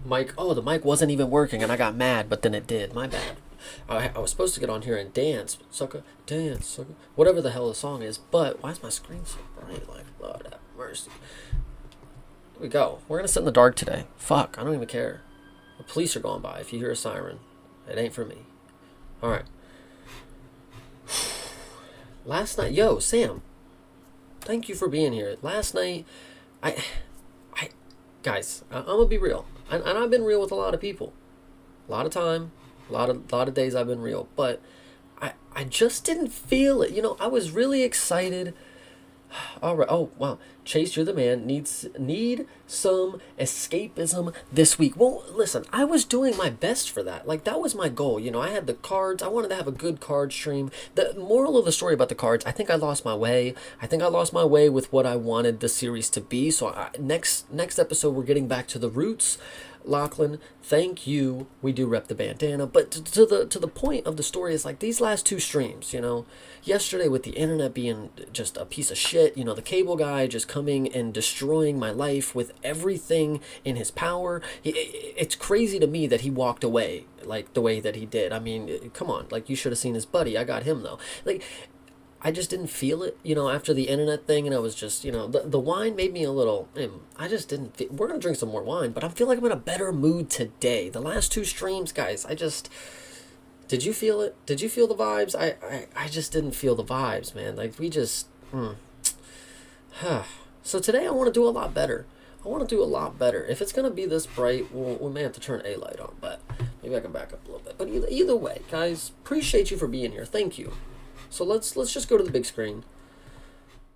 mic. Oh, the mic wasn't even working, and I got mad, but then it did. My bad. I was supposed to get on here and dance, sucker, dance, sucker, whatever the hell the song is. But why is my screen so bright? Like, Lord have mercy. Here we go. We're gonna sit in the dark today. Fuck, I don't even care. The police are going by. If you hear a siren, it ain't for me. All right. Last night, yo, Sam. Thank you for being here. Last night, guys, I'm gonna be real, and I've been real with a lot of people, a lot of time, a lot of days I've been real, but I just didn't feel it. I was really excited. All right. Oh wow, Chase, you're the man. Need some escapism this week. Well, listen, I was doing my best for that. Like that was my goal. I had the cards. I wanted to have a good card stream. The moral of the story about the cards, I think I lost my way. I think I lost my way with what I wanted the series to be. So next episode, we're getting back to the roots. Lachlan, thank you. We do rep the bandana, but to the point of the story is like these last two streams. Yesterday with the internet being just a piece of shit. The cable guy just coming and destroying my life with everything in his power. It's crazy to me that he walked away like the way that he did. I mean, come on, like you should have seen his buddy. I got him though. Like, I just didn't feel it, after the internet thing, and I was just, the wine made me a little, I just didn't feel, we're going to drink some more wine, but I feel like I'm in a better mood today. The last two streams, guys, did you feel it? Did you feel the vibes? I just didn't feel the vibes, man. Like, we just, So today I want to do a lot better. If it's going to be this bright, we may have to turn a light on, but maybe I can back up a little bit. But either way, guys, appreciate you for being here. Thank you. So let's just go to the big screen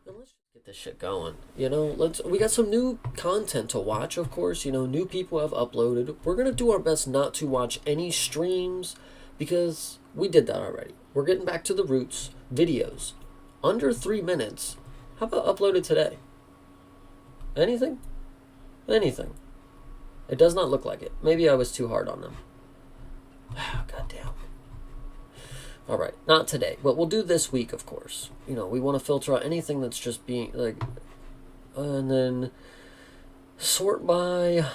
and let's get this shit going. We got some new content to watch, of course. New people have uploaded. We're gonna do our best not to watch any streams because we did that already. We're getting back to the roots. Videos under 3 minutes. How about uploaded today? Anything? It does not look like it. Maybe I was too hard on them. God damn. All right, not today, but we'll do this week, of course. We want to filter out anything that's just being like, and then sort by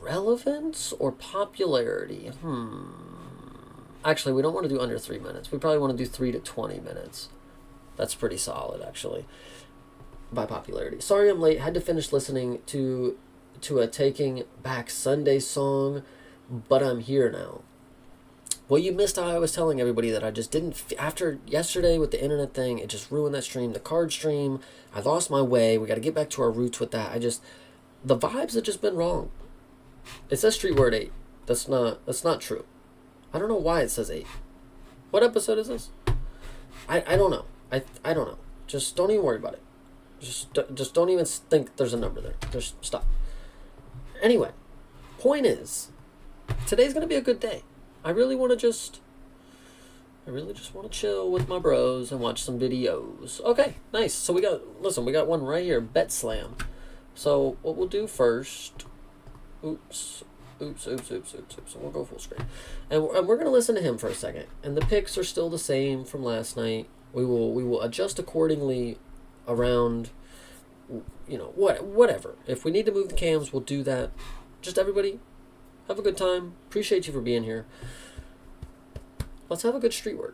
relevance or popularity. Actually, we don't want to do under 3 minutes. We probably want to do 3 to 20 minutes. That's pretty solid, actually, by popularity. Sorry I'm late. Had to finish listening to a Taking Back Sunday song, but I'm here now. Well, you missed how I was telling everybody that I just didn't... After yesterday with the internet thing, it just ruined that stream. The card stream, I lost my way. We got to get back to our roots with that. The vibes have just been wrong. It says Street Word 8. That's not true. I don't know why it says 8. What episode is this? I don't know. I don't know. Just don't even worry about it. Just don't even think there's a number there. Just stop. Anyway, point is, today's going to be a good day. I really just want to chill with my bros and watch some videos. Okay, nice. So we got one right here, Bet Slam. So what we'll do first, oops. We'll go full screen. And we're going to listen to him for a second. And the picks are still the same from last night. We will adjust accordingly around, whatever. If we need to move the cams, we'll do that. Just everybody, have a good time. Appreciate you for being here. Let's have a good street word.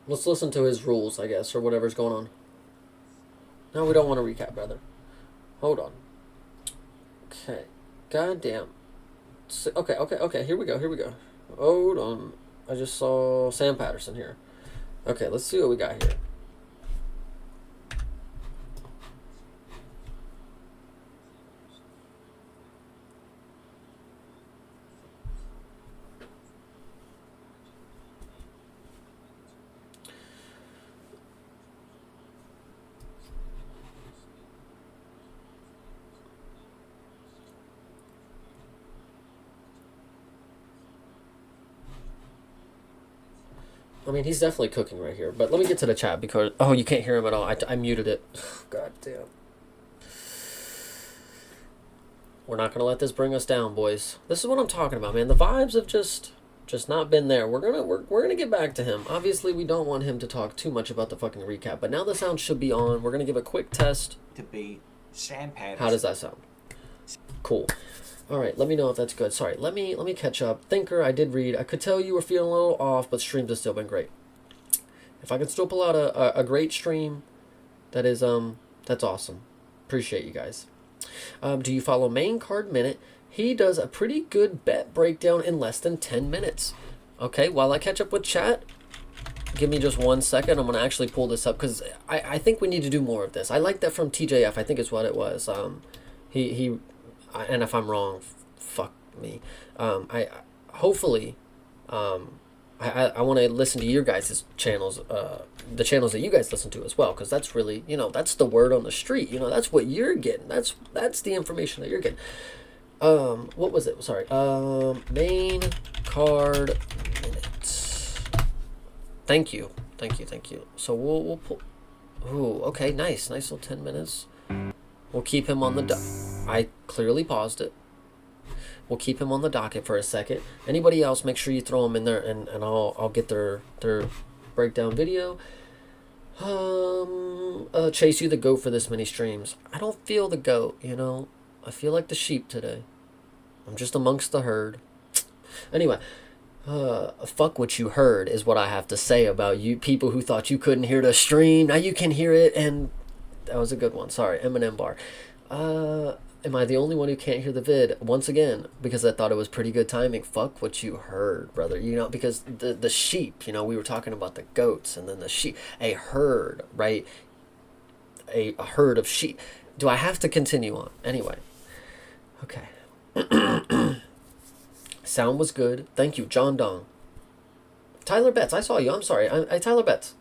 Let's listen to his rules, I guess, or whatever's going on. No, we don't want to recap, brother. Hold on. Okay. Goddamn. Okay, here we go. Hold on. I just saw Sam Patterson here. Okay, let's see what we got here. I mean, he's definitely cooking right here. But let me get to the chat because... Oh, you can't hear him at all. I muted it. God damn. We're not gonna let this bring us down, boys. This is what I'm talking about, man. The vibes have just not been there. We're gonna get back to him. Obviously, we don't want him to talk too much about the fucking recap, but now the sound should be on. We're gonna give a quick test. To be Sam Patterson. How does that sound? Cool. All right, let me know if that's good. Sorry, let me catch up. Thinker, I did read. I could tell you were feeling a little off, but streams have still been great. If I can still pull out a great stream, that's awesome. Appreciate you guys. Do you follow Main Card Minute? He does a pretty good bet breakdown in less than 10 minutes. Okay, while I catch up with chat, give me just 1 second. I'm going to actually pull this up because I think we need to do more of this. I like that from TJF. I think it's what it was. And if I'm wrong, fuck me. I want to listen to your guys' channels, the channels that you guys listen to as well, because that's really, that's the word on the street. That's what you're getting. That's the information that you're getting. What was it? Sorry. Main Card Minute. Thank you. So we'll pull. Ooh, okay, nice little 10 minutes. We'll keep him on the. I clearly paused it. We'll keep him on the docket for a second. Anybody else, make sure you throw them in there, and I'll get their breakdown video. Chase, you the goat for this many streams. I don't feel the goat, I feel like the sheep today. I'm just amongst the herd. Anyway, fuck what you heard is what I have to say about you people who thought you couldn't hear the stream. Now you can hear it, and that was a good one. Sorry, Eminem bar. Am I the only one who can't hear the vid? Once again, because I thought it was pretty good timing. Fuck what you heard, brother. Because the sheep, we were talking about the goats and then the sheep. A herd, right? A herd of sheep. Do I have to continue on? Anyway. Okay. Sound was good. Thank you, John Dong. Tyler Betts, I saw you. I'm sorry. I Tyler Betts.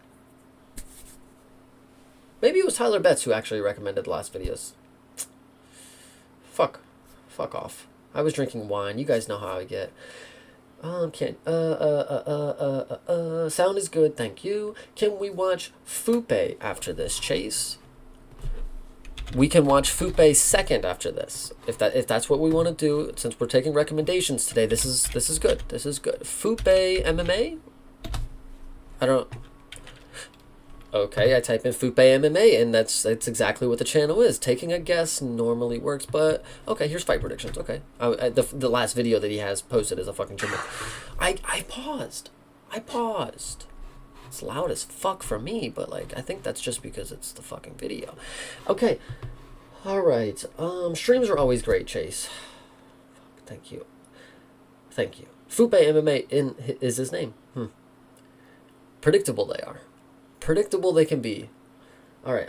Maybe it was Tyler Betts who actually recommended the last videos. Fuck off. I was drinking wine. You guys know how I get. Sound is good. Thank you. Can we watch Fupe after this, Chase? We can watch Fupe second after this. If that's what we want to do, since we're taking recommendations today, this is good. This is good. Fupe MMA? I don't. Okay, I type in Fupe MMA, and that's exactly what the channel is. Taking a guess normally works, but okay, here's fight predictions. Okay, the last video that he has posted is a fucking gym. I paused. It's loud as fuck for me, but I think that's just because it's the fucking video. Okay, all right. Streams are always great, Chase. Thank you. Fupe MMA is his name. Predictable they are. Predictable they can be. All right.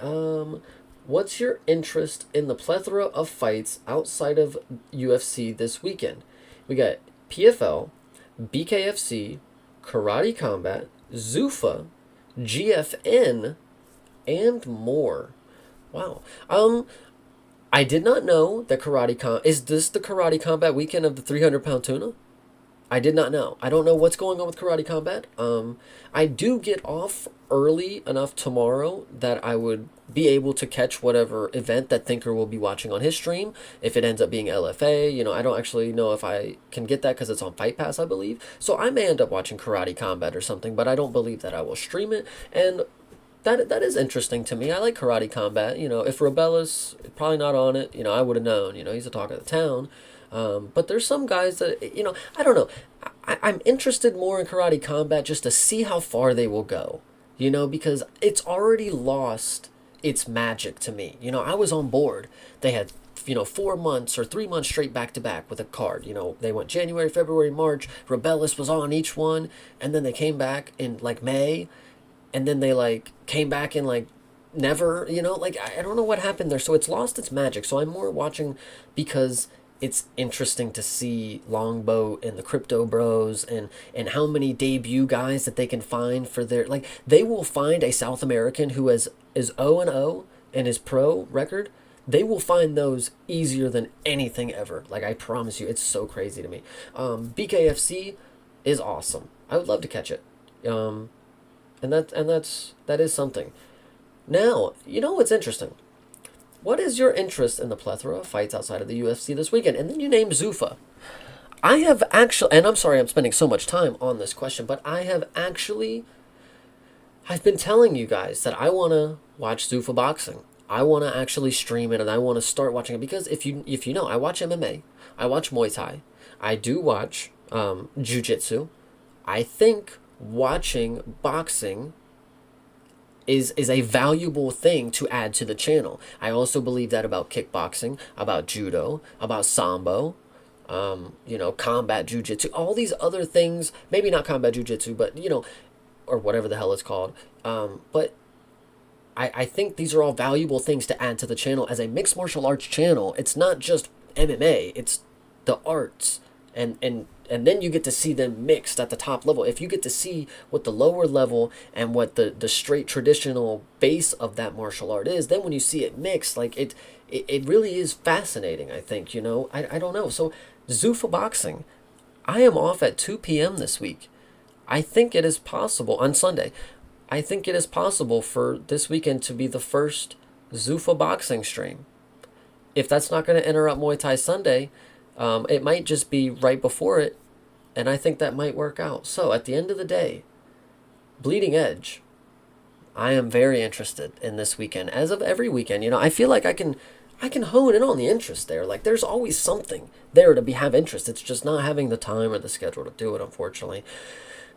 What's your interest in the plethora of fights outside of UFC this weekend? We got PFL, BKFC, Karate Combat, Zuffa, GFN, and more. Wow. I did not know that is this the Karate Combat weekend of the 300-pound tuna? I did not know. I don't know what's going on with Karate Combat. I do get off early enough tomorrow that I would be able to catch whatever event that Thinker will be watching on his stream. If it ends up being LFA, I don't actually know if I can get that because it's on Fight Pass, I believe. So I may end up watching Karate Combat or something, but I don't believe that I will stream it. And that is interesting to me. I like Karate Combat. If Rebellis probably not on it, I would have known. He's a talk of the town. But there's some guys that, I don't know. I'm interested more in Karate Combat just to see how far they will go, because it's already lost its magic to me. I was on board. They had, 4 months or 3 months straight back to back with a card. They went January, February, March. Rebellis was on each one. And then they came back in May. And then they came back in never, I don't know what happened there. So it's lost its magic. So I'm more watching because it's interesting to see Longboat and the Crypto Bros and how many debut guys that they can find for their, they will find a South American who is 0-0 in his pro record. They will find those easier than anything ever. I promise you, it's so crazy to me. BKFC is awesome. I would love to catch it. And that is something. Now, what's interesting? what is your interest in the plethora of fights outside of the UFC this weekend? And then you name Zuffa. I have actually, and I'm sorry I'm spending so much time on this question, but I've been telling you guys that I want to watch Zuffa boxing. I want to actually stream it, and I want to start watching it because if you know, I watch MMA, I watch Muay Thai, I do watch Jiu-Jitsu. I think watching boxing is a valuable thing to add to the channel. I also believe that about kickboxing, about judo, about sambo, combat jujitsu, all these other things. Maybe not combat jujitsu, but or whatever the hell it's called. But I think these are all valuable things to add to the channel as a mixed martial arts channel. It's not just MMA; it's the arts, and then you get to see them mixed at the top level. If you get to see what the lower level and what the straight traditional base of that martial art is, then when you see it mixed, like it really is fascinating. I think I don't know. So Zuffa boxing, I am off at 2 p.m. this week. I think it is possible on Sunday. I think it is possible for this weekend to be the first Zuffa boxing stream. If that's not going to interrupt Muay Thai Sunday, it might just be right before it, and I think that might work out. So at the end of the day, Bleeding Edge, I am very interested in this weekend. As of every weekend, I feel like I can hone in on the interest there. Like there's always something there to have interest. It's just not having the time or the schedule to do it, unfortunately.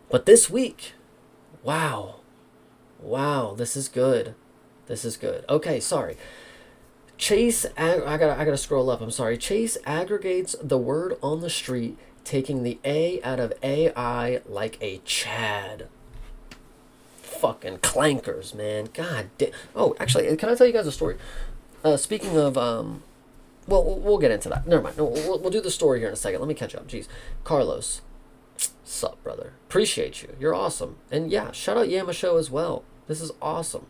But this week, wow, this is good. This is good. Okay, sorry. Chase, I gotta scroll up. I'm sorry. Chase aggregates the word on the street, taking the A out of AI like a Chad. Fucking clankers, man. God damn. Oh, actually, can I tell you guys a story? Speaking of, well, we'll get into that. Never mind. No, we'll do the story here in a second. Let me catch up. Jeez, Carlos, sup, brother? Appreciate you. You're awesome. And yeah, shout out Yama Show as well. This is awesome.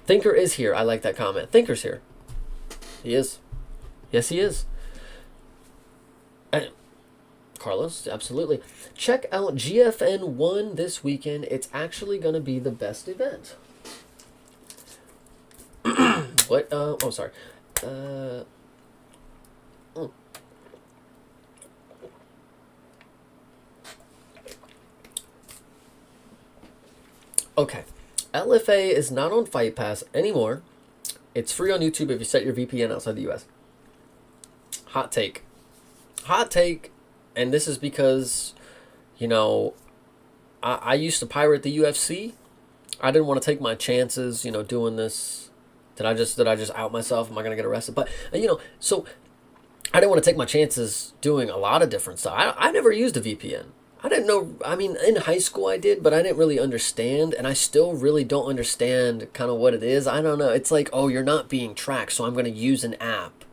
Thinker is here. I like that comment. Thinker's here. He is. Yes, he is. And Carlos, absolutely. Check out GFN 1 this weekend. It's actually going to be the best event. What? Oh, sorry. Okay. LFA is not on Fight Pass anymore. It's free on YouTube if you set your VPN outside the US. Hot take. Hot take, and this is because, I used to pirate the UFC. I didn't want to take my chances, doing this. Did I just out myself? Am I going to get arrested? But, so I didn't want to take my chances doing a lot of different stuff. I never used a VPN. I didn't know, in high school I did, but I didn't really understand, and I still really don't understand kind of what it is. I don't know. It's like, oh, you're not being tracked, so I'm going to use an app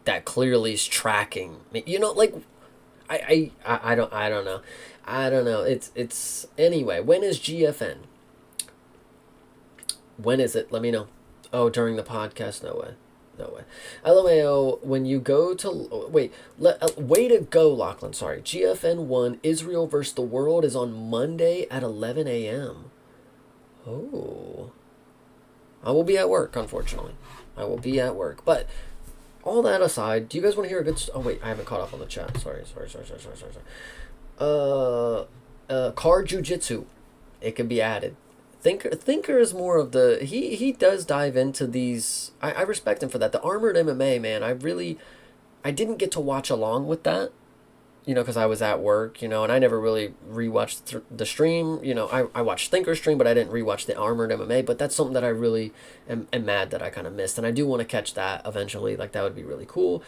that clearly is tracking me. Like, I don't know. I don't know. It's, anyway, when is GFN? When is it? Let me know. Oh, during the podcast? No way. No way. LMAO, when you go to... Wait. Way to go, Lachlan. Sorry. GFN 1, Israel versus the World is on Monday at 11 a.m. Oh. I will be at work, unfortunately. I will be at work. But all that aside, do you guys want to hear a good... Oh, wait. I haven't caught up on the chat. Sorry. Car Jiu-Jitsu. It can be added. Thinker is more of the... He does dive into these... I respect him for that. The Armored MMA, man, I didn't get to watch along with that, because I was at work, and I never really rewatched the stream. I watched Thinker's stream, but I didn't rewatch the Armored MMA, but that's something that I really am mad that I kind of missed, and I do want to catch that eventually. Like, that would be really cool.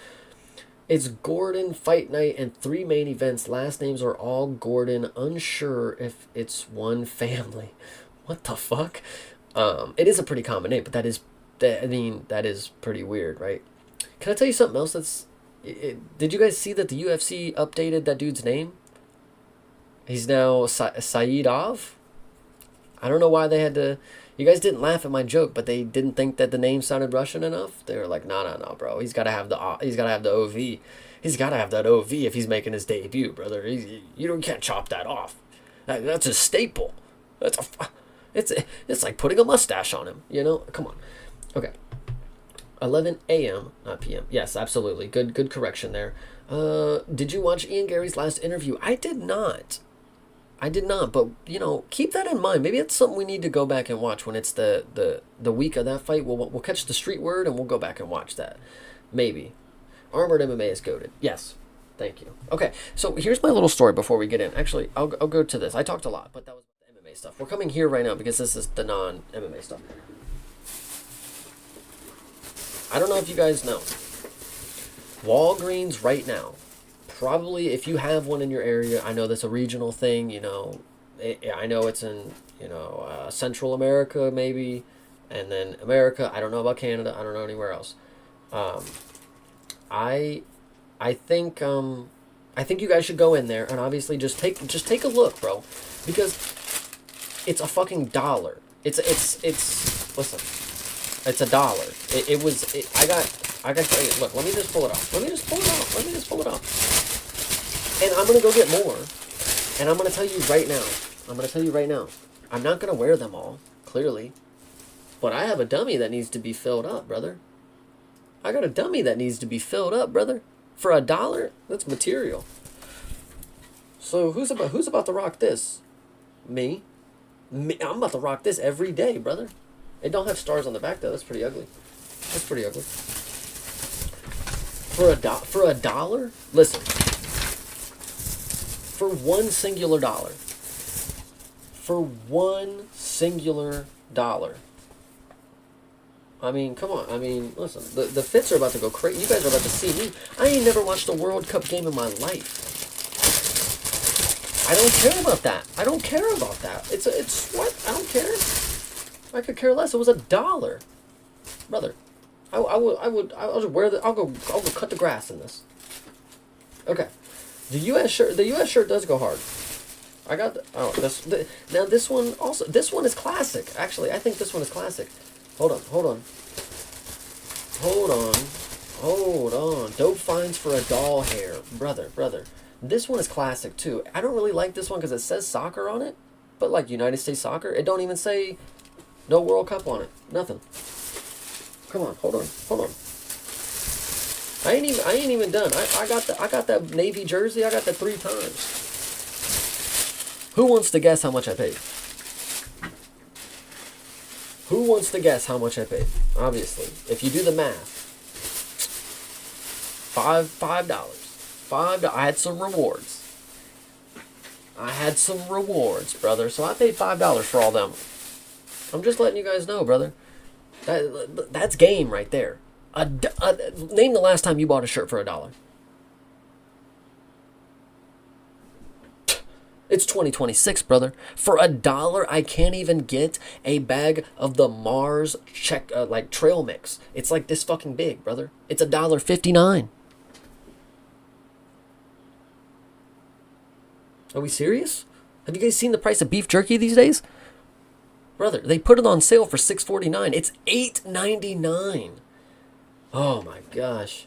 It's Gordon Fight Night and 3 main events. Last names are all Gordon. Unsure if it's one family. What the fuck? It is a pretty common name, but that is pretty weird, right? Can I tell you something else did you guys see that the UFC updated that dude's name? He's now Saidov? I don't know why they had to... You guys didn't laugh at my joke, but they didn't think that the name sounded Russian enough? They were like, no, bro. He's got to have the OV. He's got to have that OV if he's making his debut, brother. You can't chop that off. That's a staple. It's like putting a mustache on him, Come on. Okay. 11 a.m., not p.m. Yes, absolutely. Good correction there. Did you watch Ian Gary's last interview? I did not. But keep that in mind. Maybe it's something we need to go back and watch when it's the week of that fight. We'll catch the street word and we'll go back and watch that. Maybe. Armored MMA is goated. Yes. Thank you. Okay, so here's my little story before we get in. Actually, I'll go to this. I talked a lot, but that was the MMA stuff. We're coming here right now because this is the non-MMA stuff. I don't know if you guys know. Walgreens right now, probably if you have one in your area, I know that's a regional thing, I know it's in, Central America maybe, and then America. I don't know about Canada. I don't know anywhere else. I think you guys should go in there and obviously just take a look, bro, because it's a fucking dollar. It's listen, it's $1. I got look. Let me just pull it off. And I'm gonna go get more. And I'm gonna tell you right now. I'm not gonna wear them all, clearly, but I have a dummy that needs to be filled up, brother. I got a dummy that needs to be filled up, brother. For $1, that's material. So who's about to rock this? Me. I'm about to rock this every day, brother. It don't have stars on the back though. That's pretty ugly. For a dollar, listen. For one singular dollar. I mean, come on. I mean, listen. The fits are about to go crazy. You guys are about to see me. I ain't never watched a World Cup game in my life. I don't care about that. It's what? I don't care. I could care less. It was $1, brother. I'll just wear I'll go cut the grass in this. Okay, the U.S. shirt does go hard. I got this one also. This one is classic. Actually, I think this one is classic. Hold on. Dope finds for a doll hair, brother. This one is classic too. I don't really like this one because it says soccer on it, but like United States soccer, it don't even say no World Cup on it. Nothing. Come on, hold on. I ain't even done. I got that Navy jersey. I got that 3 times. Who wants to guess how much I paid? Obviously, if you do the math, $5. I had some rewards, brother. So I paid $5 for all them. I'm just letting you guys know, brother. That's game right there. Name the last time you bought a shirt for $1. It's 2026, brother. For $1, I can't even get a bag of the Mars trail mix. It's like this fucking big, brother. It's $1.59. Are we serious? Have you guys seen the price of beef jerky these days? Brother, they put it on sale for $6.49. It's $8.99. Oh my gosh.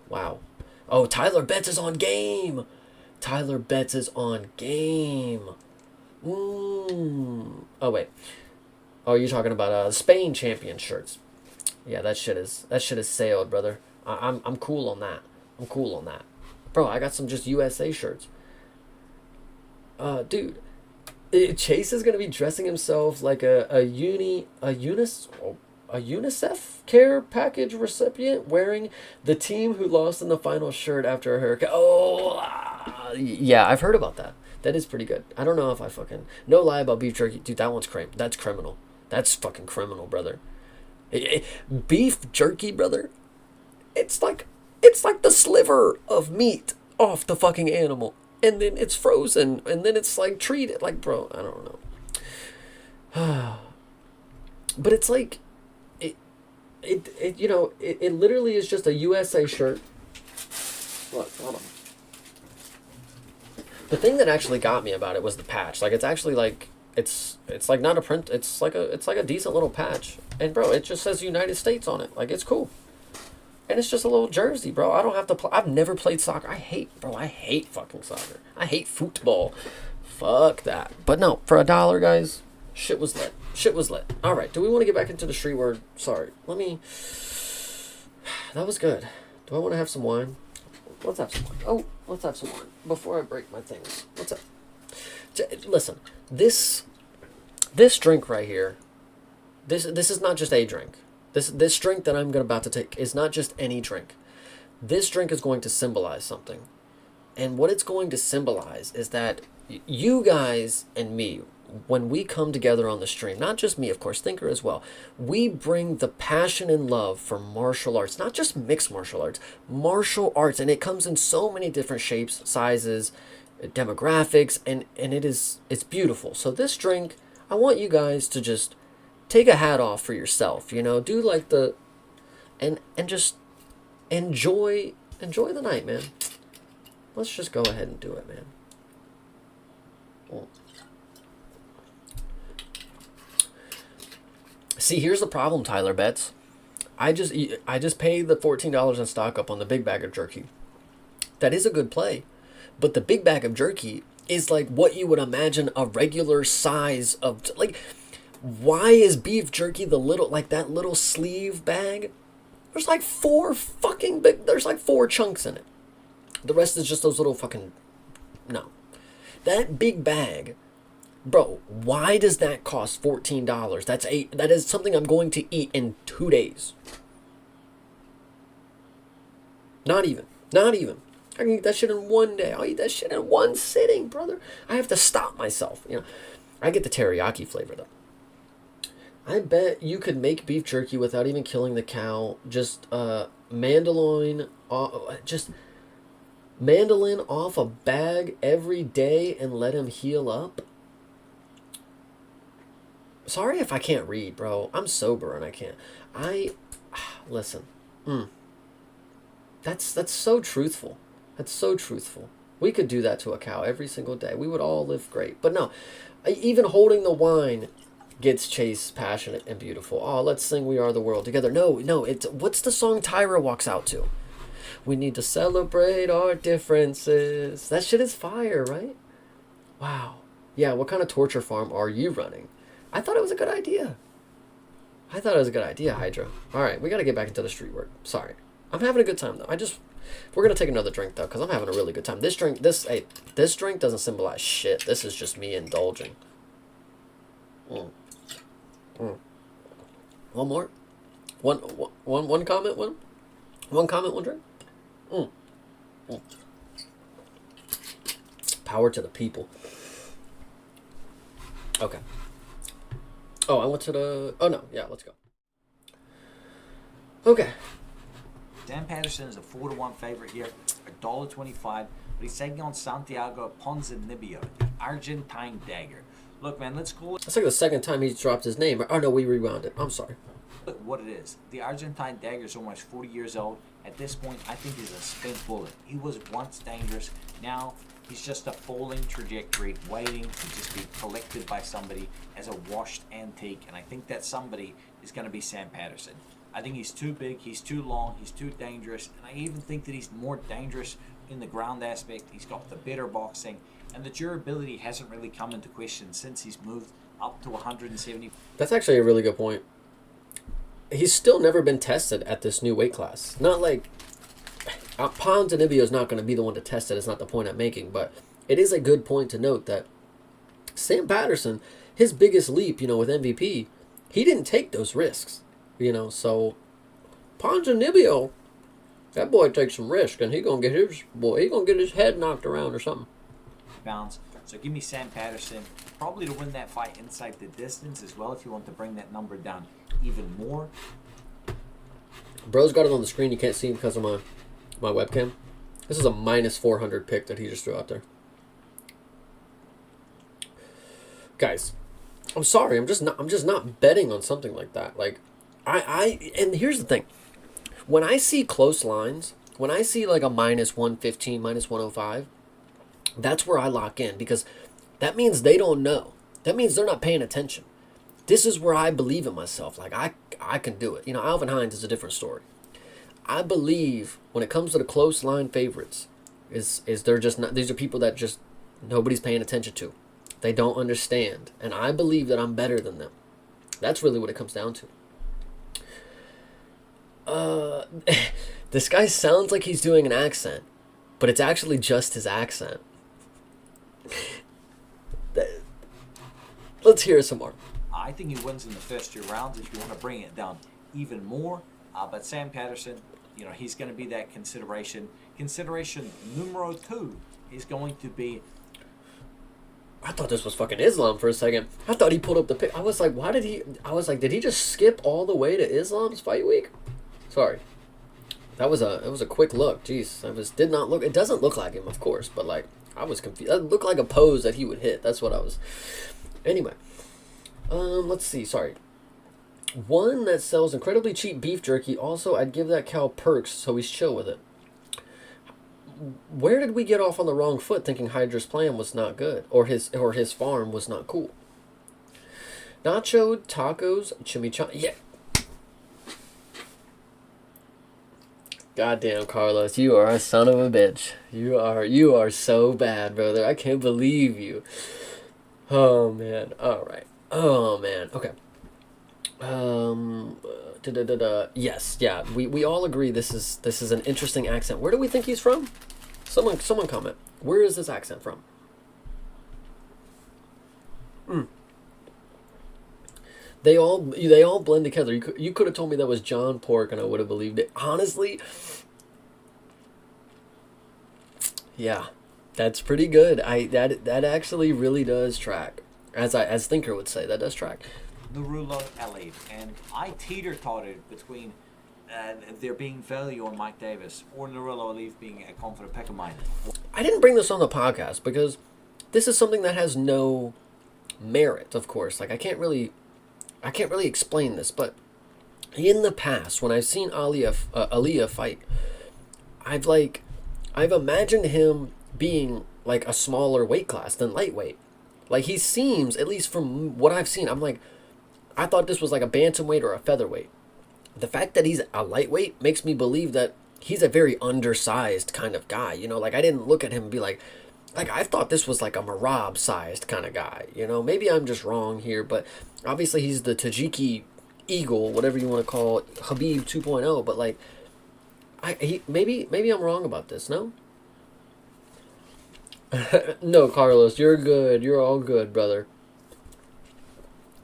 Wow. Oh, Tyler Betts is on game. Oh wait. Oh, you're talking about Spain champion shirts. Yeah, that shit is sailed, brother. I'm cool on that. Bro, I got some just USA shirts. Dude, Chase is gonna be dressing himself like a UNICEF care package recipient wearing the team who lost in the final shirt after a hurricane. Yeah, I've heard about that. That is pretty good. I don't know if I fucking... No lie about beef jerky. Dude, that's criminal. That's fucking criminal, brother. Beef jerky, brother. It's like the sliver of meat off the fucking animal. And then it's frozen. And then it's like treated. Like, bro, I don't know. But it's like... It literally is just a USA shirt. Look, hold on. The thing that actually got me about it was the patch. Like, it's actually like it's like not a print. It's like a decent little patch. And bro, it just says United States on it. Like, it's cool. And it's just a little jersey, bro. I don't have to play. I've never played soccer. I hate fucking soccer. I hate football. Fuck that. But no, for $1, guys, shit was lit. Shit was lit. All right. Do we want to get back into the street word? Sorry. That was good. Do I want to have some wine? Let's have some wine. Oh, let's have some wine before I break my things. What's up? Listen, this drink right here. This is not just a drink. This drink that I'm about to take is not just any drink. This drink is going to symbolize something. And what it's going to symbolize is that you guys and me, when we come together on the stream, not just me, of course, Thinker as well, we bring the passion and love for martial arts, not just mixed martial arts, and it comes in so many different shapes, sizes, demographics, and it's beautiful. So this drink, I want you guys to just take a hat off for yourself, do like and just enjoy the night, man. Let's just go ahead and do it, man. Oh. See, here's the problem, Tyler Betts. I just paid the $14 in stock up on the big bag of jerky. That is a good play, but the big bag of jerky is like what you would imagine a regular size of, like, why is beef jerky the little, like that little sleeve bag? There's like there's like 4 chunks in it. The rest is just those little fucking, no. That big bag, bro, why does that cost $14? That is something I'm going to eat in 2 days. Not even. I can eat that shit in 1 day. I'll eat that shit in 1 sitting, brother. I have to stop myself. I get the teriyaki flavor though. I bet you could make beef jerky without even killing the cow. Just mandolin off a bag every day and let him heal up. Sorry if I can't read, bro. I'm sober and I can't. Listen. That's so truthful. That's so truthful. We could do that to a cow every single day. We would all live great. But no, even holding the wine gets Chase passionate and beautiful. Oh, let's sing We Are the World together. No, what's the song Tyra walks out to? We need to celebrate our differences. That shit is fire, right? Wow. Yeah, what kind of torture farm are you running? I thought it was a good idea. Hydra. All right, we got to get back into the street word. Sorry. I'm having a good time, though. We're going to take another drink, though, because I'm having a really good time. This drink doesn't symbolize shit. This is just me indulging. One more? One comment, one comment, one drink? Power to the people. Okay. Oh, I went to the... Oh, no. Yeah, let's go. Okay. Dan Patterson is a 4-1 favorite here, $1.25, but he's taking on Santiago Ponzinibbio, the Argentine Dagger. Look, man, let's go. That's like the second time he's dropped his name. Oh, no, we rewound it. I'm sorry. Look what it is. The Argentine Dagger is almost 40 years old. At this point, I think he's a spent bullet. He was once dangerous. Now, he's just a falling trajectory, waiting to just be collected by somebody as a washed antique. And I think that somebody is going to be Sam Patterson. I think he's too big, he's too long, he's too dangerous. And I even think that he's more dangerous in the ground aspect. He's got the better boxing. And the durability hasn't really come into question since he's moved up to 170. That's actually a really good point. He's still never been tested at this new weight class. Not like... Ponzinibbio is not going to be the one to test it. It's not the point I'm making. But it is a good point to note that Sam Patterson, his biggest leap, with MVP, he didn't take those risks. So Ponzinibbio, that boy takes some risk, and he gonna get his head knocked around or something. Pounds. So give me Sam Patterson, probably to win that fight inside the distance as well. If you want to bring that number down even more. Bro's got it on the screen. You can't see him because of my webcam. This is a minus 400 pick that he just threw out there. Guys, I'm sorry. I'm just not betting on something like that. Like. And here's the thing. When I see close lines, when I see like a minus 115, minus 105, that's where I lock in, because that means they don't know. That means they're not paying attention. This is where I believe in myself. Like, I can do it. Alvin Hines is a different story. I believe when it comes to the close line favorites, is they're just not, these are people that just nobody's paying attention to. They don't understand. And I believe that I'm better than them. That's really what it comes down to. This guy sounds like he's doing an accent, but it's actually just his accent. Let's hear some more. I think he wins in the first 2 rounds if you want to bring it down even more. But Sam Patterson, he's going to be that consideration. Consideration numero 2 is going to be... I thought this was fucking Islam for a second. I thought he pulled up the pic. I was like, did he just skip all the way to Islam's fight week? Sorry. It was a quick look. Jeez. Did not look. It doesn't look like him, of course, but like, I was confused. It looked like a pose that he would hit. That's what I was. Anyway. Let's see. Sorry. One that sells incredibly cheap beef jerky. Also, I'd give that cow perks so he's chill with it. Where did we get off on the wrong foot thinking Hydra's plan was not good, or his farm was not cool? Nacho, tacos, chimichanga. Yeah. Goddamn, Carlos, you are a son of a bitch. You are so bad, brother. I can't believe you. Oh man. All right. Oh man. Okay. Yes. Yeah. We all agree this is an interesting accent. Where do we think he's from? Someone comment. Where is this accent from? They all blend together. You could have told me that was John Pork and I would have believed it. Honestly, yeah, that's pretty good. That actually really does track. As Thinker would say, that does track. Nurullo Elliott, and I teeter-totted between there being value on Mike Davis or Nurullo Elliott being a confident pick of mine. I didn't bring this on the podcast because this is something that has no merit, of course. Like I can't really explain this, but in the past when I've seen Aliyah fight, I've imagined him being like a smaller weight class than lightweight. Like he seems, at least from what I've seen, I thought this was like a bantamweight or a featherweight. The fact that he's a lightweight makes me believe that he's a very undersized kind of guy. Like I didn't look at him and be like I thought this was like a Marab-sized kind of guy. Maybe I'm just wrong here, but obviously he's the Tajiki Eagle, whatever you want to call it, Habib 2.0. But like, maybe I'm wrong about this. No. No, Carlos, you're good. You're all good, brother.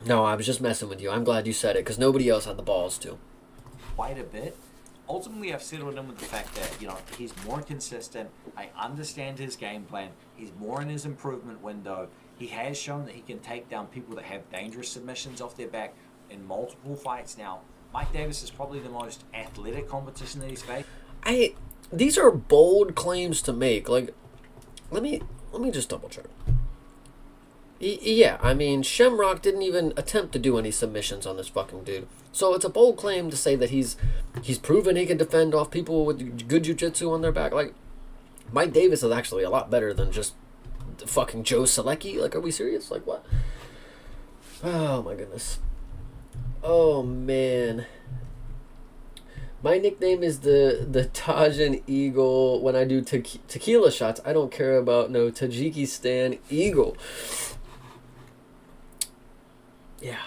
No, I was just messing with you. I'm glad you said it because nobody else had the balls to. Quite a bit. Ultimately, I've settled in with the fact that, he's more consistent. I understand his game plan. He's more in his improvement window. He has shown that he can take down people that have dangerous submissions off their back in multiple fights now. Mike Davis is probably the most athletic competition that he's faced. These are bold claims to make. Like, let me just double check. Yeah, Shamrock didn't even attempt to do any submissions on this fucking dude. So it's a bold claim to say that he's proven he can defend off people with good jiu-jitsu on their back. Like, Mike Davis is actually a lot better than just fucking Joe Selecki. Like, are we serious? Like, what? Oh, my goodness. Oh, man. My nickname is the Tajin Eagle. When I do tequila shots, I don't care about no Tajikistan Eagle. Yeah.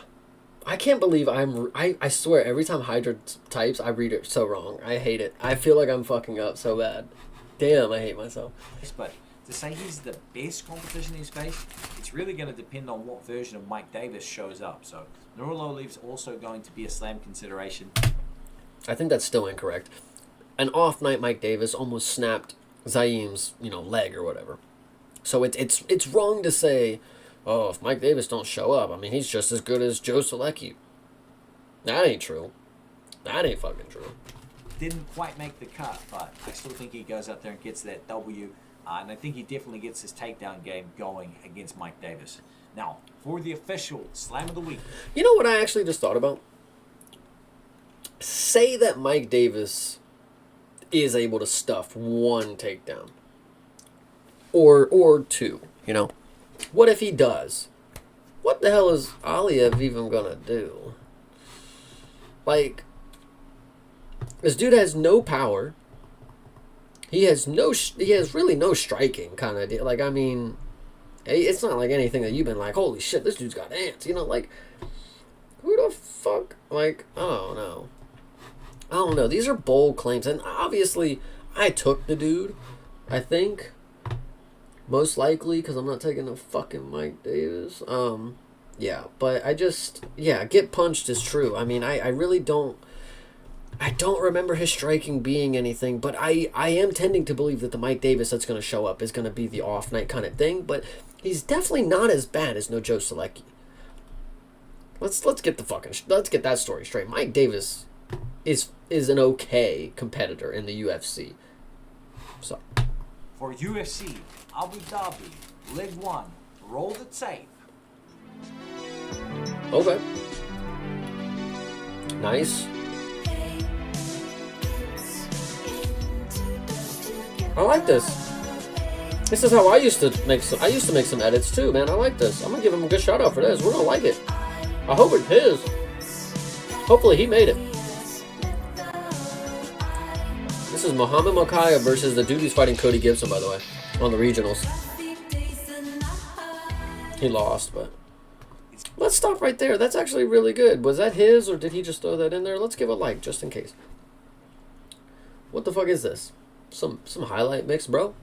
I can't believe I swear, every time Hydra types, I read it so wrong. I hate it. I feel like I'm fucking up so bad. Damn, I hate myself. But to say he's the best competition he's faced, it's really going to depend on what version of Mike Davis shows up. So Nurullo Leaf's also going to be a slam consideration. I think that's still incorrect. An off night Mike Davis almost snapped Zaim's, leg or whatever. So it's wrong to say, oh, if Mike Davis don't show up, he's just as good as Joe Selecki. That ain't true. That ain't fucking true. Didn't quite make the cut, but I still think he goes out there and gets that W. And I think he definitely gets his takedown game going against Mike Davis. Now, for the official Slam of the Week. You know what I actually just thought about? Say that Mike Davis is able to stuff one takedown. Or two, What if he does? What the hell is Aliev even gonna do? Like, this dude has no power. He has really no striking kind of deal. Like, it's not like anything that you've been like, holy shit, this dude's got ants. Who the fuck? Like, I don't know. I don't know. These are bold claims, and obviously, I took the dude. I think, most likely, because I'm not taking the fucking Mike Davis. Yeah, but get punched is true. I mean, I really don't. I don't remember his striking being anything, but I am tending to believe that the Mike Davis that's going to show up is going to be the off night kind of thing. But he's definitely not as bad as No Joe Selecki. Let's get that story straight. Mike Davis is an okay competitor in the UFC. So for UFC Abu Dhabi Leg 1, roll the tape. Okay. Nice. I like this. This is how I used to make some edits too, man. I like this. I'm gonna give him a good shout out for this. We're gonna like it. I hope it's his. Hopefully he made it. This is Muhammad Mokaev versus the dude who's fighting Cody Gibson, by the way, on the regionals. He lost, but let's stop right there. That's actually really good. Was that his, or did he just throw that in there? Let's give a like just in case. What the fuck is this? Some highlight mix, bro.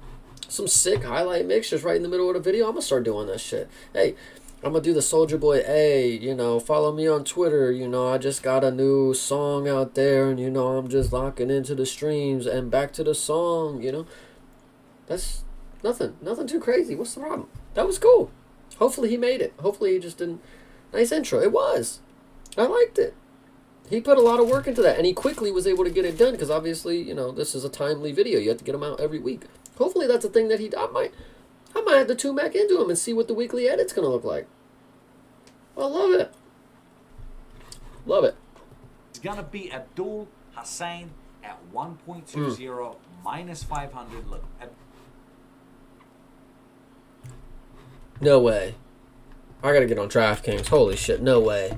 Some sick highlight mix just right in the middle of the video. I'm gonna start doing that shit. Hey, I'm gonna do the Soulja Boy. Hey, follow me on Twitter. I just got a new song out there, and I'm just locking into the streams and back to the song. That's nothing too crazy. What's the problem? That was cool. Hopefully he made it. Hopefully he just didn't. Nice intro. It was. I liked it. He put a lot of work into that, and he quickly was able to get it done because obviously, this is a timely video. You have to get them out every week. Hopefully that's a thing that I might have to tune back into him and see what the weekly edit's going to look like. I love it. Love it. It's going to be Abdul Hussein at 1.20 minus 500. Look. No way. I got to get on DraftKings. Holy shit. No way.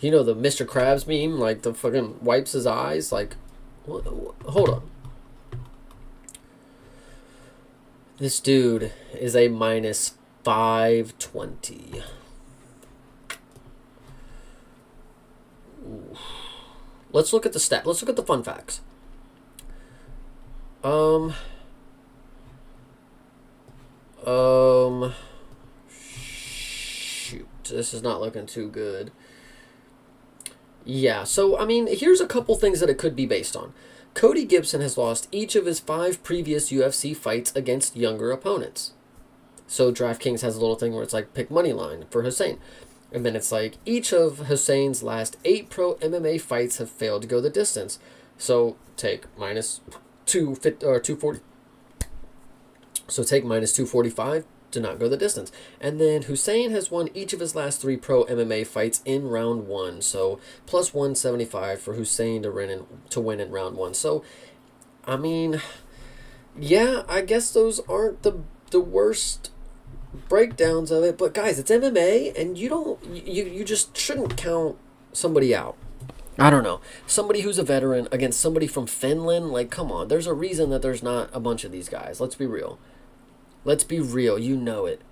The Mr. Krabs meme, like the fucking wipes his eyes, like, hold on. This dude is a minus 520. Ooh. Let's look at the stat. Let's look at the fun facts. Shoot, this is not looking too good. Yeah, so, I mean, here's a couple things that it could be based on. Cody Gibson has lost each of his 5 previous UFC fights against younger opponents. So DraftKings has a little thing where it's like, pick money line for Hussein. And then it's like, each of Hussein's last 8 pro MMA fights have failed to go the distance. So take minus 240. So take minus 245 to not go the distance. And then Hussein has won each of his last 3 pro MMA fights in round 1. So plus 175 for Hussein to win in round 1. So, I mean, yeah, I guess those aren't the worst breakdowns of it. But guys, it's MMA, and you just shouldn't count somebody out. I don't know. Somebody who's a veteran against somebody from Finland, like, come on. There's a reason that there's not a bunch of these guys. Let's be real. Let's be real. You know it.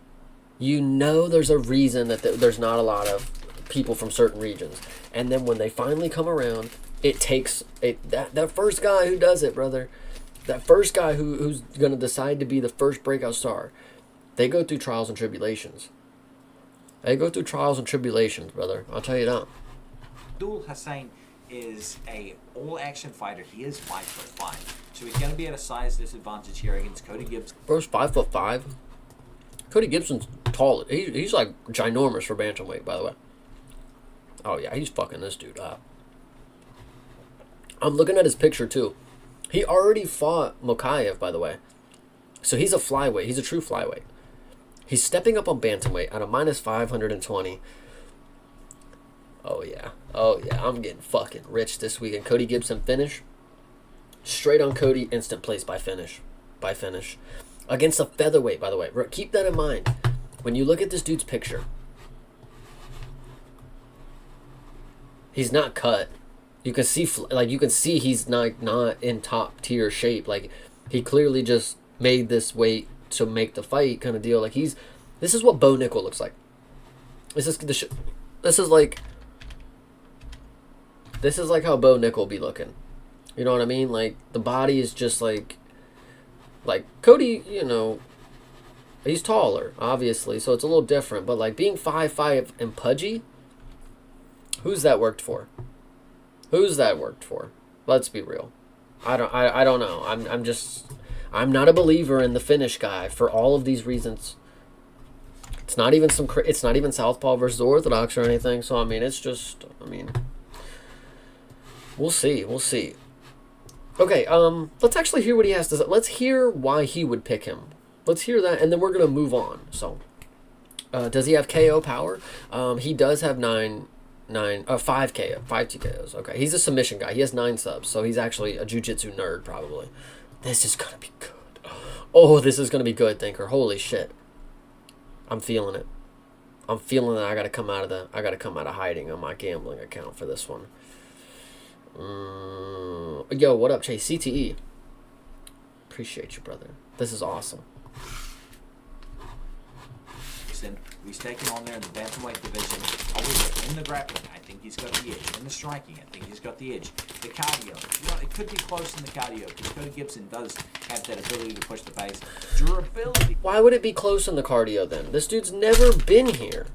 There's a reason that there's not a lot of people from certain regions. And then when they finally come around, it takes that first guy who does it, brother. That first guy who's going to decide to be the first breakout star. They go through trials and tribulations. Brother. I'll tell you that. Abdul Hussein is a all-action fighter. He is 5'5", so he's going to be at a size disadvantage here against Cody Gibson. Bro's 5'5". Cody Gibson's tall. He's like ginormous for bantamweight, by the way. Oh yeah, he's fucking this dude up. I'm looking at his picture too. He already fought Mokaev, by the way. So he's a flyweight. He's a true flyweight. He's stepping up on bantamweight at a minus 520. Oh yeah, I'm getting fucking rich this weekend. Cody Gibson finish. Straight on Cody, instant place by finish. Against a featherweight, by the way. Keep that in mind. When you look at this dude's picture, he's not cut. You can see he's not in top tier shape. Like, he clearly just made this weight to make the fight kind of deal. Like, this is what Bo Nickel looks like. This is this is like how Bo Nickel be looking. You know what I mean? Like the body is just like Cody. You know, he's taller, obviously, so it's a little different. But like being 5'5" and pudgy, who's that worked for? Who's that worked for? Let's be real. I don't know. I'm not a believer in the finish guy for all of these reasons. It's not even Southpaw versus Orthodox or anything. So I mean, it's just, I mean, we'll see. Okay, let's actually hear what he has to say. Let's hear why he would pick him. Let's hear that, and then we're gonna move on. So, does he have KO power? He does have 5 TKOs. Okay, he's a submission guy. He has 9 subs, so he's actually a jiu-jitsu nerd probably. This is gonna be good. Oh, this is gonna be good, Thinker. Holy shit. I'm feeling it. I'm feeling that I gotta come out of hiding on my gambling account for this one. Yo, what up, Chase? CTE. Appreciate you, brother. This is awesome. He's taken on there in the bantamweight division. However, in the grappling, I think he's got the edge. In the striking, I think he's got the edge. The cardio, you know, it could be close in the cardio because Cody Gibson does have that ability to push the pace. Durability. Why would it be close in the cardio then? This dude's never been here.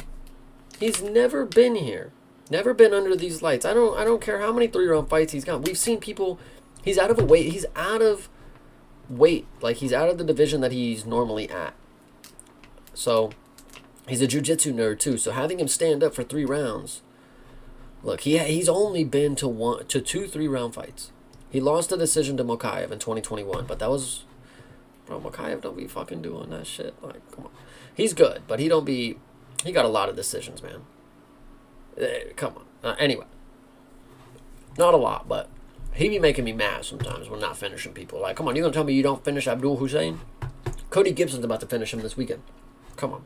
He's never been here. Never been under these lights. I don't care how many 3-round fights he's got. We've seen people. He's out of weight. He's out of weight. Like he's out of the division that he's normally at. So. He's a jiu-jitsu nerd too, so having him stand up for 3 rounds. Look, he's only been to 2 3-round fights. He lost a decision to Mokaev in 2021, but that was, bro, Mokaev don't be fucking doing that shit. Like, come on. He's good, but he got a lot of decisions, man. Come on. Anyway. Not a lot, but he be making me mad sometimes when not finishing people. Like, come on, you gonna tell me you don't finish Abdul Hussein? Cody Gibson's about to finish him this weekend. Come on.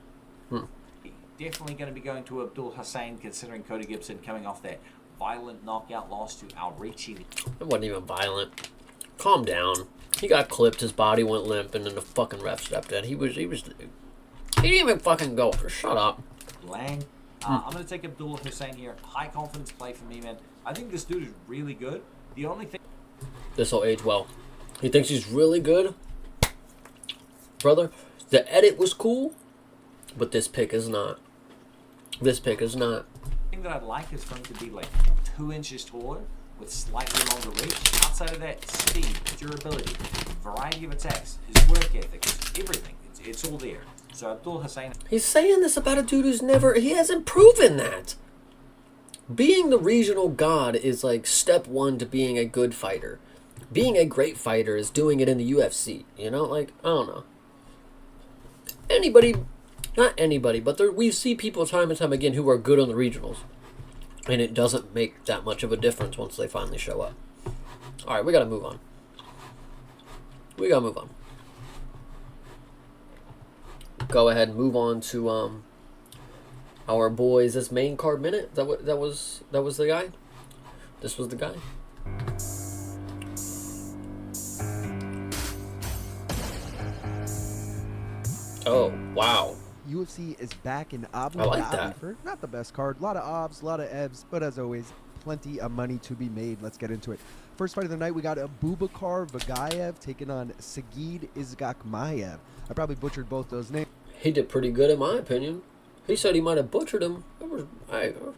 Definitely going to be going to Abdul Hussein, considering Cody Gibson coming off that violent knockout loss to Alrici. It wasn't even violent. Calm down. He got clipped. His body went limp, and then the fucking ref stepped in. He didn't even fucking go. Shut up. Lang. I'm going to take Abdul Hussein here. High confidence play for me, man. I think this dude is really good. The only thing. This will age well. He thinks he's really good. Brother, the edit was cool, but this pick is not. This pick is not. The thing that I'd like is for him to be like 2 inches taller with slightly longer reach. Outside of that, speed, durability, variety of attacks, his work ethic, everything. It's all there. So Abdul Hussein. He's saying this about a dude who's he hasn't proven that. Being the regional god is like step 1 to being a good fighter. Being a great fighter is doing it in the UFC. You know, like, I don't know. Not anybody, but we see people time and time again who are good on the regionals. And it doesn't make that much of a difference once they finally show up. Alright, we gotta move on. Go ahead and move on to our boys. This main card minute. That was the guy? This was the guy? Oh, wow. UFC is back in Abu I like Dhabi that. for not the best card. A lot of obs, a lot of evs, but as always, plenty of money to be made. Let's get into it. First fight of the night, we got Abubakar Vagayev taking on Sagid Izgakmayev. I probably butchered both those names. He did pretty good in my opinion. He said he might have butchered him. That was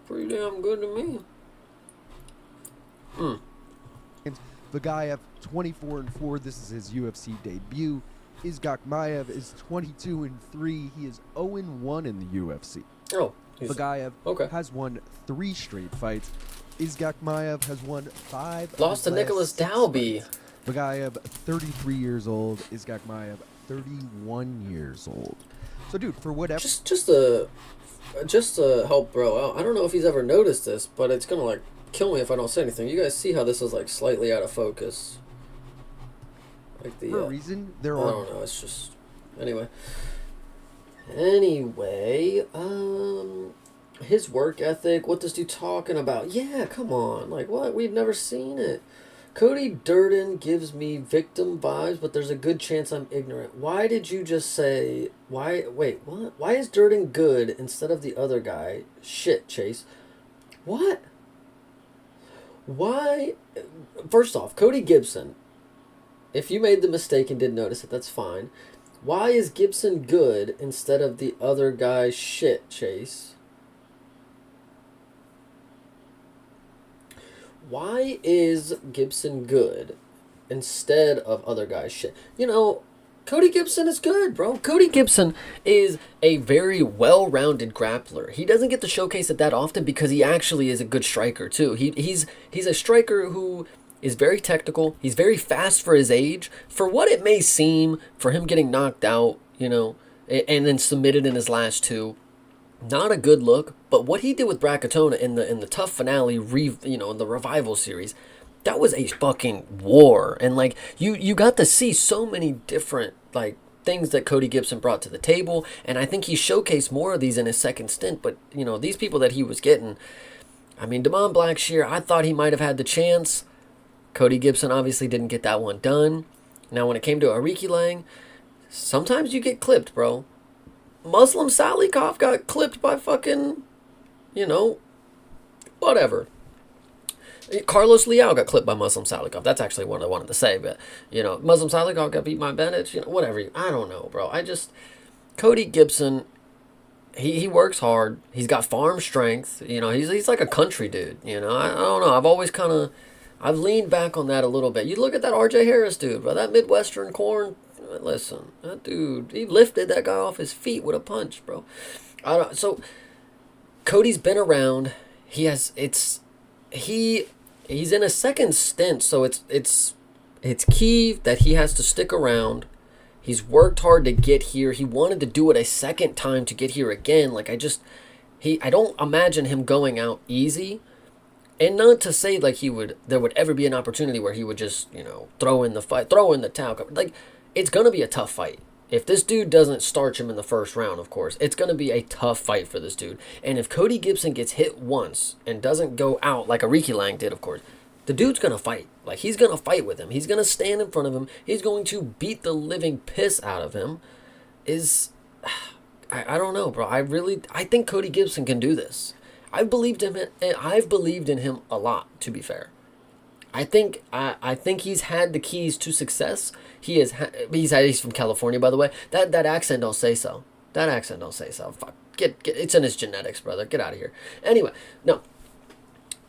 pretty damn good to me. Vagayev, 24-4. This is his UFC debut. Izgakmayev is 22-3. He is 0-1 in the UFC. Oh. Vagayev okay. has won 3 straight fights. Izgakmayev has won 5. Lost to Nicholas Dalby. Vagayev, 33 years old. Izgakmayev, 31 years old. So, dude, for whatever. Just to help bro out. I don't know if he's ever noticed this, but it's gonna like kill me if I don't say anything. You guys see how this is like slightly out of focus? Like the for a reason, there I are. don't know. It's just anyway. His work ethic. What this dude talking about? Yeah, come on. Like what? We've never seen it. Cody Durden gives me victim vibes, but there's a good chance I'm ignorant. Why did you just say... Wait, what? Why is Durden good instead of the other guy? Shit, Chase. What? Why? First off, Cody Gibson. If you made the mistake and didn't notice it, that's fine. Why is Gibson good instead of the other guy? Shit, Chase. Why is Gibson good instead of other guys? Shit. You know, Cody Gibson is good, bro. Cody Gibson is a very well-rounded grappler. He doesn't get to showcase it that often because he actually is a good striker, too. He's a striker who is very technical. He's very fast for his age. For what it may seem, for him getting knocked out, you know, and then submitted in his last two, not a good look, but what he did with Bracatona in the tough finale, in the revival series, that was a fucking war. And like you got to see so many different like things that Cody Gibson brought to the table, and I think he showcased more of these in his second stint. But you know, these people that he was getting, I mean, Damon Blackshear, I thought he might have had the chance. Cody Gibson obviously didn't get that one done. Now when it came to Ariki Lang, sometimes you get clipped, bro. Muslim Salikov got clipped by fucking, whatever. Carlos Leal got clipped by Muslim Salikov. That's actually what I wanted to say, but, Muslim Salikov got beat by Bennett, whatever. I don't know, bro. Cody Gibson, he works hard. He's got farm strength. He's like a country dude, I don't know. I've leaned back on that a little bit. You look at that RJ Harris dude, bro. That Midwestern corn. Listen, that dude, he lifted that guy off his feet with a punch, bro. So Cody's been around. He's in a second stint, so it's key that he has to stick around. He's worked hard to get here. He wanted to do it a second time to get here again. I don't imagine him going out easy. And not to say like there would ever be an opportunity where he would just, throw in the towel. Like, it's going to be a tough fight. If this dude doesn't starch him in the first round, of course, it's going to be a tough fight for this dude. And if Cody Gibson gets hit once and doesn't go out like Ariki Lang did, of course, the dude's going to fight. Like, he's going to fight with him. He's going to stand in front of him. He's going to beat the living piss out of him. I don't know, bro. I think Cody Gibson can do this. I've believed in him a lot, to be fair. I think he's had the keys to success. He's from California, by the way. That accent don't say so. Fuck. Get it's in his genetics, brother. Get out of here. Anyway, no.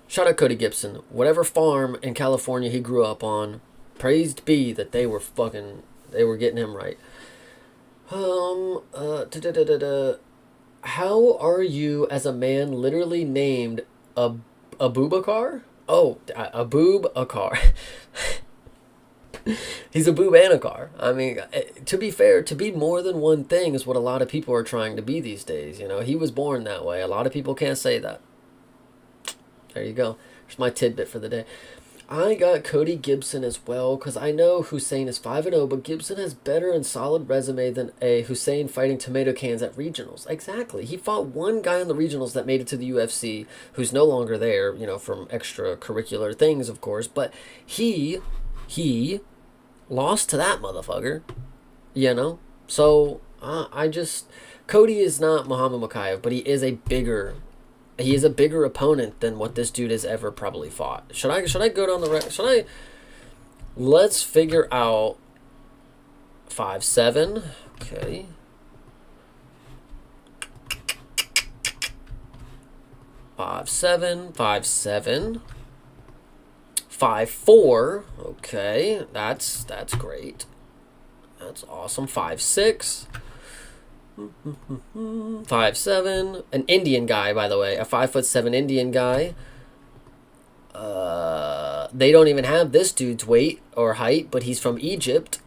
Shout out Cody Gibson. Whatever farm in California he grew up on, praised be that they were getting him right. How are you as a man literally named Abubakar? Oh, Abubakar. He's a boob and a car. I mean, to be fair, to be more than one thing is what a lot of people are trying to be these days. He was born that way. A lot of people can't say that. There you go. There's my tidbit for the day. I got Cody Gibson as well because I know Hussein is 5-0, but Gibson has better and solid resume than a Hussein fighting tomato cans at regionals. Exactly. He fought one guy in the regionals that made it to the UFC who's no longer there, from extracurricular things, of course, but he lost to that motherfucker, So Cody is not Muhammad Mokaev, but he is a bigger opponent than what this dude has ever probably fought. Should I go down the record? Let's figure out 5'7". Okay. 5'7", 5'7". 5'4". Okay, that's great. That's awesome. 5'6". 5'7", an Indian guy, by the way, a 5'7" Indian guy. They don't even have this dude's weight or height, but he's from Egypt.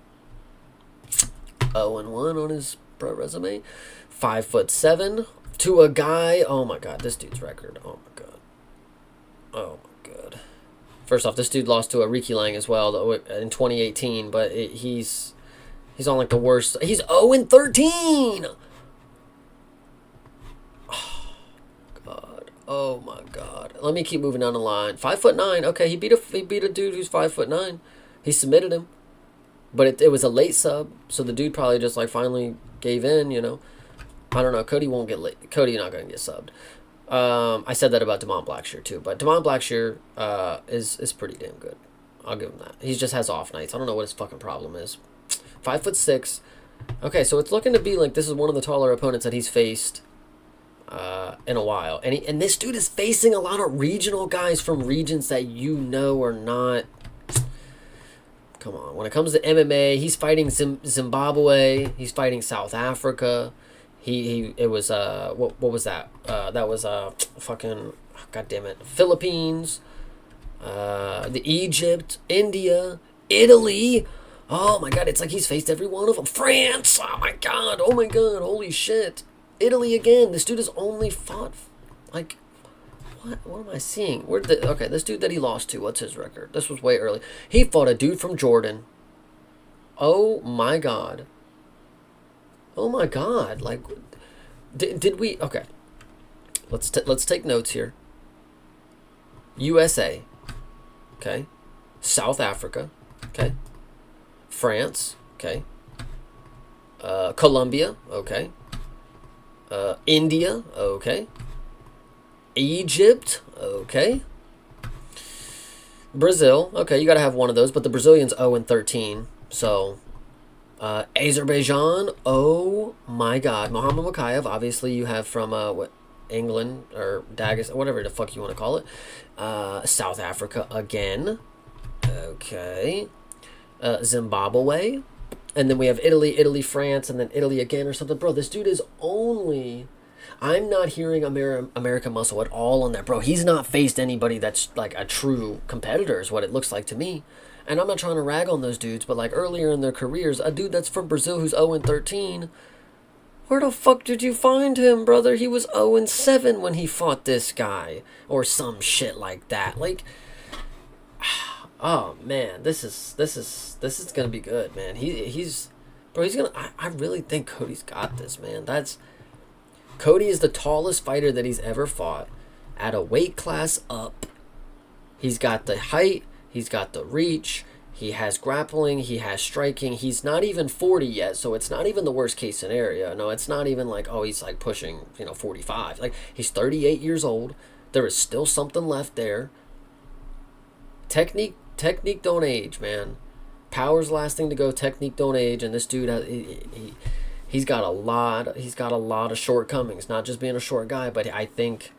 0-1 on his pro resume. 5'7" to a guy. Oh my god, this dude's record. Oh my god. First off, this dude lost to Ariki Lang as well in 2018, but he's on like the worst. He's 0-13. Oh my god. let me keep moving down the line. 5'9". Okay, he beat a dude who's 5'9". He submitted him, but it was a late sub, so the dude probably just like finally gave in. You know, I don't know. Cody won't get late. Cody not gonna get subbed. I said that about Damon Blackshear too, but Damon Blackshear is pretty damn good. I'll give him that. He just has off nights. I don't know what his fucking problem is. 5'6". Okay, so it's looking to be like this is one of the taller opponents that he's faced in a while. And this dude is facing a lot of regional guys from regions that you know are not... Come on. When it comes to MMA, he's fighting Zimbabwe. He's fighting South Africa. It was, what was that? That was, fucking, God damn it, Philippines, the Egypt, India, Italy. Oh my God, it's like he's faced every one of them. France, oh my God, holy shit. Italy again. This dude has only fought, like, what am I seeing? Okay, this dude that he lost to, what's his record? This was way early. He fought a dude from Jordan. Oh my God. Oh my God! Like, did we? Okay, let's take notes here. USA, okay. South Africa, okay. France, okay. Colombia, okay. India, okay. Egypt, okay. Brazil, okay. You got to have one of those, but the Brazilians 0-13, so. Azerbaijan, oh my God. Mohammed Makayev, obviously you have from England or Dagestan, whatever the fuck you want to call it. South Africa again. Okay. Zimbabwe. And then we have Italy, France, and then Italy again or something. Bro, this dude is only... I'm not hearing American Muscle at all on that, bro. He's not faced anybody that's like a true competitor is what it looks like to me. And I'm not trying to rag on those dudes, but like earlier in their careers, a dude that's from Brazil who's 0-13, where the fuck did you find him, brother? He was 0-7 when he fought this guy, or some shit like that. Like, oh man, this is gonna be good, man. He's gonna. I really think Cody's got this, man. Cody is the tallest fighter that he's ever fought, at a weight class up. He's got the height. He's got the reach, he has grappling, he has striking. He's not even 40 yet, so it's not even the worst case scenario. No, it's not even like, oh, he's like pushing, 45. Like, he's 38 years old. There is still something left there. Technique don't age, man. Power's last thing to go, technique don't age, and this dude, he's got a lot of shortcomings, not just being a short guy, but I think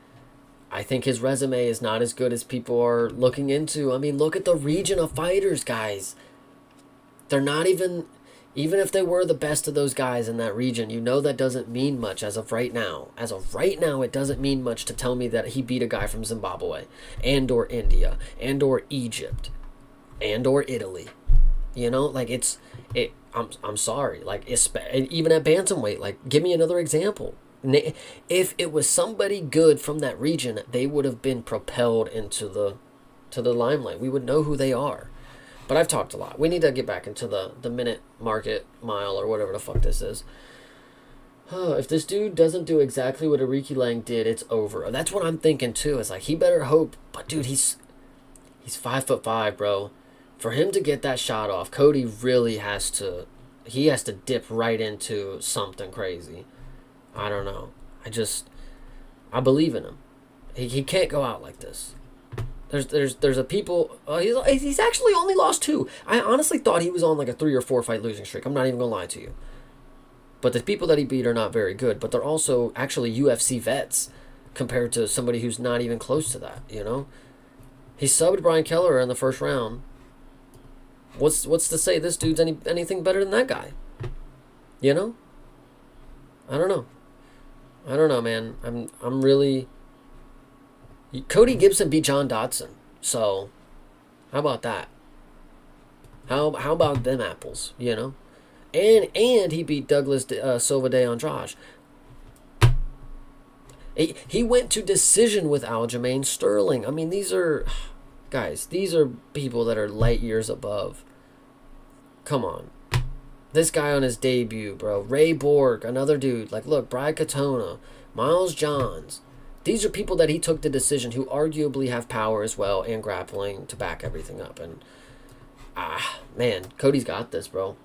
his resume is not as good as people are looking into. I mean, look at the region of fighters, guys. They're not even if they were the best of those guys in that region, that doesn't mean much as of right now. As of right now, it doesn't mean much to tell me that he beat a guy from Zimbabwe and or India and or Egypt and or Italy. I'm sorry. Like, even at bantamweight, like, give me another example. If it was somebody good from that region, they would have been propelled into the limelight. We would know who they are. But I've talked a lot. We need to get back into the minute market mile or whatever the fuck this is. If this dude doesn't do exactly what Ariki Lang did, it's over. That's what I'm thinking too. It's like, he better hope. But dude, he's 5'5", bro. For him to get that shot off, Cody really has to dip right into something crazy. I don't know. I believe in him. He can't go out like this. There's a people. He's actually only lost 2. I honestly thought he was on like a 3 or 4 fight losing streak. I'm not even gonna lie to you. But the people that he beat are not very good. But they're also actually UFC vets compared to somebody who's not even close to that. He subbed Brian Keller in the first round. What's to say this dude's anything better than that guy? I don't know, man. I'm really... Cody Gibson beat John Dodson. So, how about that? How about them apples, And he beat Douglas Silva de Andrade. He went to decision with Aljamain Sterling. I mean, these are people that are light years above. Come on. This guy on his debut, bro. Ray Borg, another dude. Like, look, Brad Katona, Miles Johns. these are people that he took the decision who arguably have power as well and grappling to back everything up. And man, Cody's got this, bro.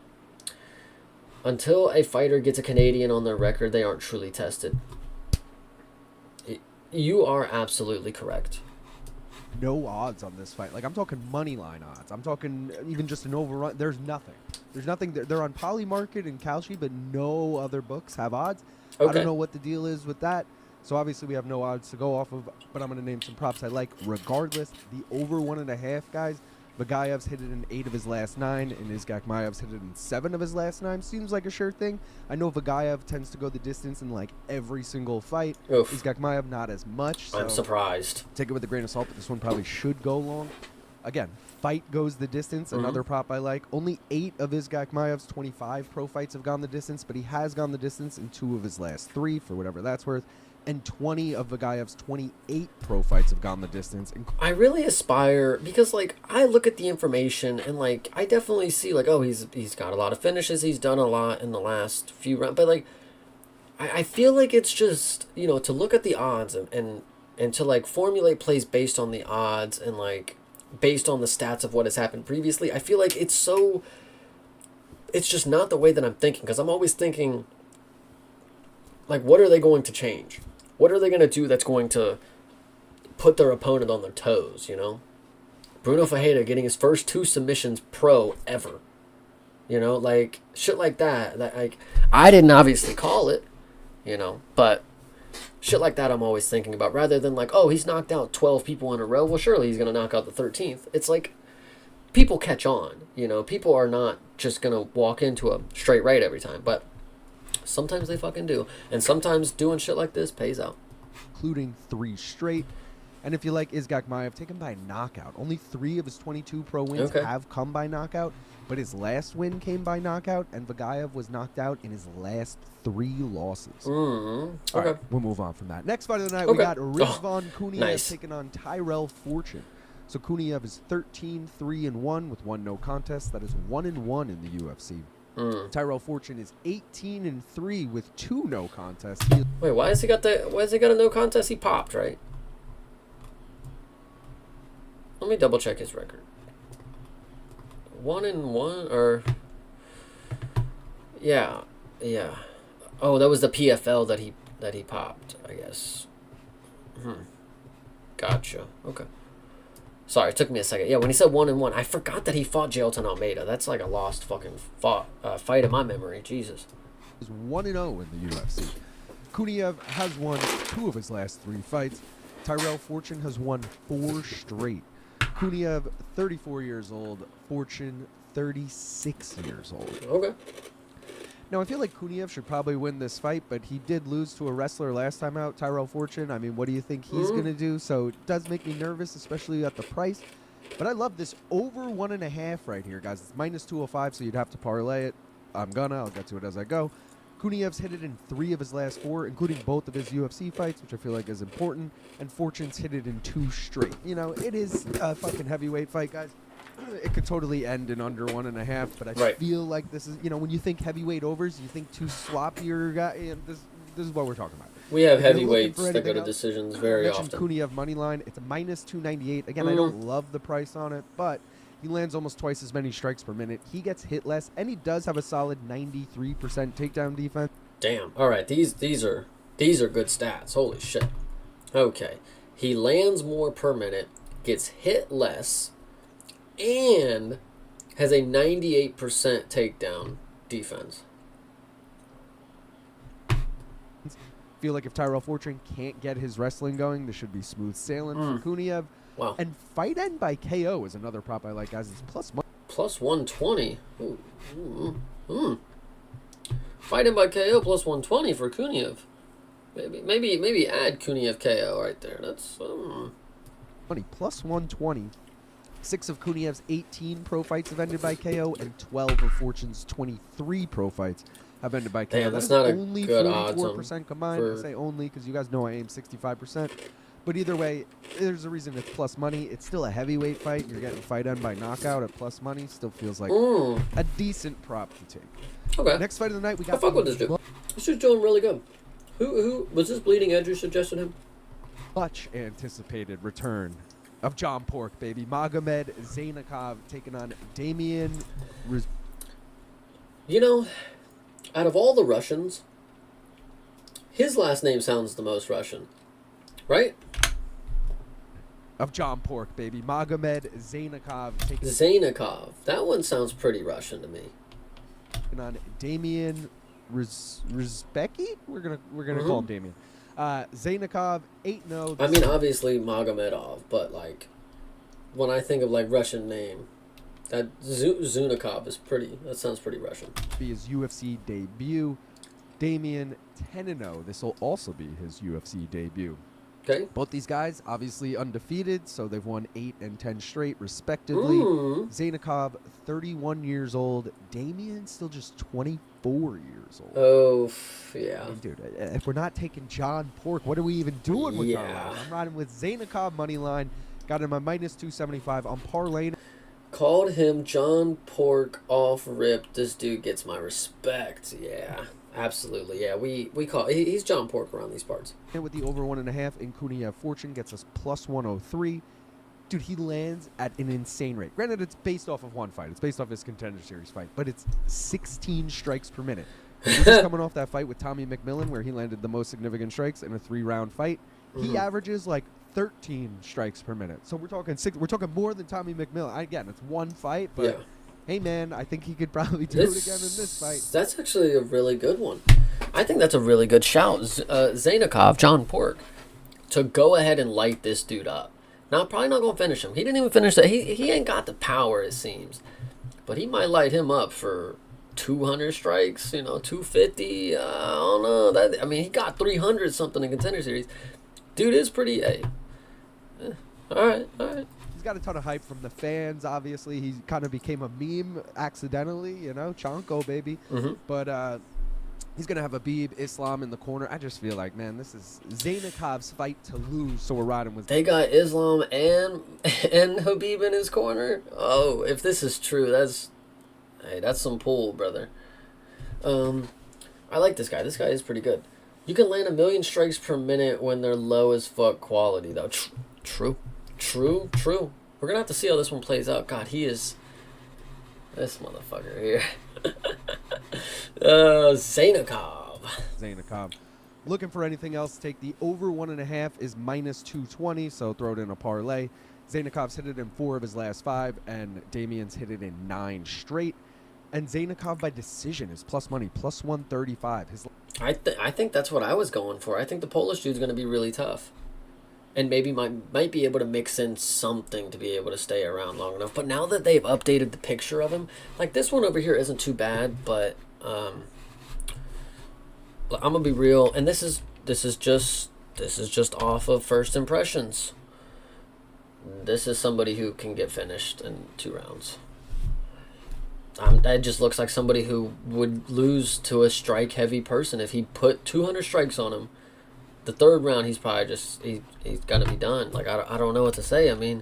Until a fighter gets a Canadian on their record, they aren't truly tested. You are absolutely correct. No odds on this fight. Like, I'm talking money line odds. I'm talking even just an overrun. There's nothing. There's nothing. They're on Poly Market and Kalshi, but no other books have odds. Okay. I don't know what the deal is with that. So obviously we have no odds to go off of, but I'm going to name some props I like. Regardless, the over 1.5, guys. Vagaev's hit it in 8 of his last 9, and Izgakmayev's hit it in 7 of his last 9. Seems like a sure thing. I know Vagaev tends to go the distance in like every single fight. Oof. Izgakmayev not as much. So I'm surprised. take it with a grain of salt, but this one probably should go long. Again, fight goes the distance. Another prop I like. Only 8 of Izgakmayev's 25 pro fights have gone the distance, but he has gone the distance in 2 of his last 3, for whatever that's worth. And 20 of Vagaev's 28 pro fights have gone the distance. I really aspire, because like I look at the information and like I definitely see like, oh, he's got a lot of finishes, he's done a lot in the last few rounds, but like I feel like it's just, you know, to look at the odds and to like formulate plays based on the odds and like based on the stats of what has happened previously. I feel like it's just not the way that I'm thinking, because I'm always thinking like, what are they going to change? What are they going to do that's going to put their opponent on their toes, you know? Bruno Fajeda getting his first 2 submissions pro ever. You know, like, shit like that. Like, I didn't obviously call it, you know, but shit like that I'm always thinking about. Rather than like, oh, he's knocked out 12 people in a row. Well, surely he's going to knock out the 13th. It's like, people catch on, you know? People are not just going to walk into a straight right every time, but sometimes they fucking do. And sometimes doing shit like this pays out. Including 3 straight. And if you like Izgakmayev, take him by knockout. Only 3 of his 22 pro wins have come by knockout, but his last win came by knockout, and Vagaev was knocked out in his last 3 losses. Mm-hmm. All right, we'll move on from that. Next fight of the night, we got Rizvan Kuniev taking on Tyrell Fortune. So Kuniev is 13-3-1 with 1 no contest. That is 1-1 in the UFC. Tyrell Fortune is 18-3 with 2 no contests. Wait, why has he got a no contest? He popped, right? Let me double check his record. 1-1 or yeah. Oh, that was the PFL that he popped, I guess. Gotcha. Okay. Sorry, it took me a second. Yeah, when he said 1-1, I forgot that he fought Jailton Almeida. That's like a lost fucking fight in my memory. Jesus. Is 1-0 in the UFC. Kuniev has won 2 of his last 3 fights. Tyrell Fortune has won 4 straight. Kuniev, 34 years old. Fortune, 36 years old. Okay. Now, I feel like Kuniev should probably win this fight, but he did lose to a wrestler last time out, Tyrell Fortune. I mean, what do you think he's going to do? So it does make me nervous, especially at the price. But I love this over 1.5 right here, guys. It's minus 205, so you'd have to parlay it. I'll get to it as I go. Kuniev's hit it in 3 of his last 4, including both of his UFC fights, which I feel like is important. And Fortune's hit it in 2 straight. You know, it is a fucking heavyweight fight, guys. It could totally end in under 1.5, but I feel like this is, you know, when you think heavyweight overs, you think 2 sloppier guys. This is what we're talking about. We have heavyweights that go to decisions very often. Kuniev money line. It's a minus 298. Again, I don't love the price on it, but he lands almost twice as many strikes per minute. He gets hit less, and he does have a solid 93% takedown defense. Damn. All right, these are good stats. Holy shit. Okay, he lands more per minute, gets hit less, and has a 98% takedown defense. Feel like if Tyrell Fortune can't get his wrestling going, this should be smooth sailing for Kuniev. Wow. And fight end by KO is another prop I like, guys. It's plus 120. Fight end by KO plus 120 for Kuniev. Maybe add Kuniev KO right there. That's money. Plus 120. 6 of Kuniev's 18 pro fights have ended by KO, and 12 of Fortune's 23 pro fights have ended by KO. Damn, that's not only good odds. 44% combined. I say only because you guys know I aim 65%. But either way, there's a reason it's plus money. It's still a heavyweight fight. You're getting fight end by knockout at plus money. Still feels like a decent prop to take. Okay. Next fight of the night, we got. I fuck with this dude. This dude's doing really good. Who was this Bleeding Edge who suggested him? much anticipated return of John Pork, baby. Magomed Zainakov taking on Damian. You know, out of all the Russians, his last name sounds the most Russian, right? Of John Pork, baby. Magomed Zainakov taking Zainakov. That one sounds pretty Russian to me. on Damian Rizbeki. We're gonna call him Damian. Zainakov 8-0. I mean, obviously Magomedov, but like when I think of like Russian name, that Zunikov is pretty. That sounds pretty Russian. Be his UFC debut. Damian 10-0. This will also be his UFC debut. Okay. Both these guys obviously undefeated, so they've won 8 and 10 straight, respectively. Zainakov, 31 years old. Damian still just 24 years old. Oh, yeah. I mean, dude, if we're not taking John Pork, what are we even doing with our Yeah. lives? I'm riding with Zainakov money line. Got him a minus 275 on parlay. Called him John Pork off rip. This dude gets my respect. Yeah, absolutely. Yeah, we call he's John Pork around these parts. And with the over 1.5 in Kuniev Fortune gets us plus 103. Dude, he lands at an insane rate. Granted, it's based off of one fight. It's based off his Contender Series fight, but it's 16 strikes per minute. We're just coming off that fight with Tommy McMillan, where he landed the most significant strikes in a 3-round fight. He averages like 13 strikes per minute. So we're talking more than Tommy McMillan. Again, it's one fight, but Yeah. hey, man, I think he could probably do it again in this fight. That's actually a really good one. I think that's a really good shout. Zainakov, John Pork, to go ahead and light this dude up. Now, probably not going to finish him. He didn't even finish that. He ain't got the power, it seems. But he might light him up for 200 strikes, 250. I don't know. I mean, he got 300 something in Contender Series. Dude is pretty, all right. He's got a ton of hype from the fans, obviously. He kind of became a meme accidentally, Chonko, baby. But he's going to have Habib Islam in the corner. I just feel like, man, this is Zainakov's fight to lose, so we're riding with... They got Islam and Habib in his corner? Oh, if this is true, that's some pull, brother. I like this guy. This guy is pretty good. You can land 1 million strikes per minute when they're low as fuck quality, though. True. We're gonna have to see how this one plays out. God, he is this motherfucker here. Zainakov. Looking for anything else, take the over 1.5 is minus 220, so throw it in a parlay. Zainakov's hit it in 4 of his last 5, and Damian's hit it in 9 straight. And Zainakov by decision is plus money, plus 135. I think that's what I was going for. I think the Polish dude's going to be really tough. And maybe might be able to mix in something to be able to stay around long enough. But now that they've updated the picture of him, like this one over here isn't too bad, but I'm going to be real, and this is just off of first impressions. This is somebody who can get finished in 2 rounds. That just looks like somebody who would lose to a strike-heavy person. If he put 200 strikes on him, the 3rd round, he's probably just... He's got to be done. Like, I don't know what to say. I mean...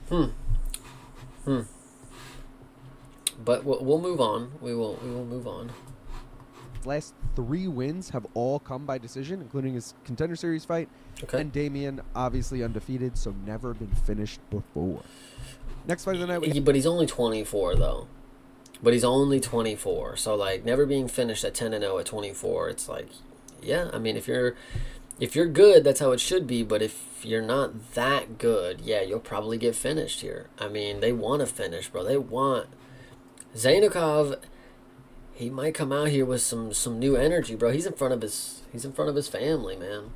But we'll move on. We will move on. Last 3 wins have all come by decision, including his Contender Series fight. Okay. And Damian, obviously undefeated, so never been finished before. Next fight of the night, But he's only 24, though. But he's only 24. So, like, never being finished at 10-0 at 24, it's like, yeah, I mean, if you're good, that's how it should be. But if you're not that good, yeah, you'll probably get finished here. I mean, they want to finish, bro. They want... Zainakov, he might come out here with some new energy, bro. He's in front of his family, man.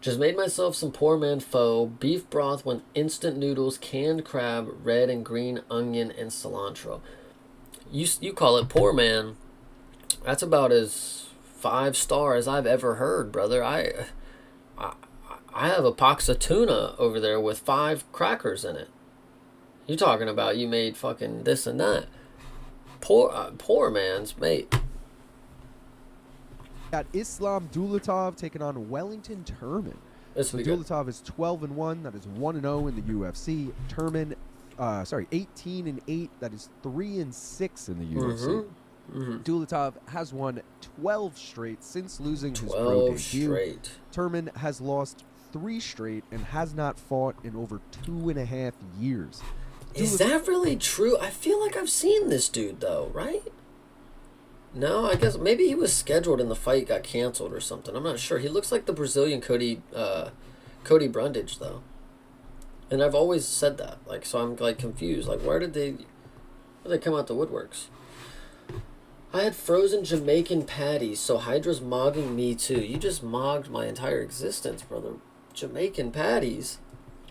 Just made myself some poor man pho, beef broth with instant noodles, canned crab, red and green onion, and cilantro. You call it poor man. That's about as 5-star as I've ever heard, brother. I have a box of tuna over there with 5 crackers in it. You talking about you made fucking this and that. Poor man's mate. got Islam Dulatov taking on Wellington Turman. This So will be good. Dulatov is 12-1. That is 1-0 in the UFC. Turman, 18-8. That is 3-6 in the UFC. Dulatov has won 12 straight since losing his pro 12 debut. straight. Turman has lost 3 straight and has not fought in over 2.5 years. Is that really true? I feel like I've seen this dude, though, right? No, I guess maybe he was scheduled and the fight got canceled or something. I'm not sure. He looks like the Brazilian Cody Brundage, though. And I've always said that. Like, so I'm, like, confused. Like, where did they come out the woodworks? I had frozen Jamaican patties, so Hydra's mogging me, too. You just mogged my entire existence, brother. Jamaican patties.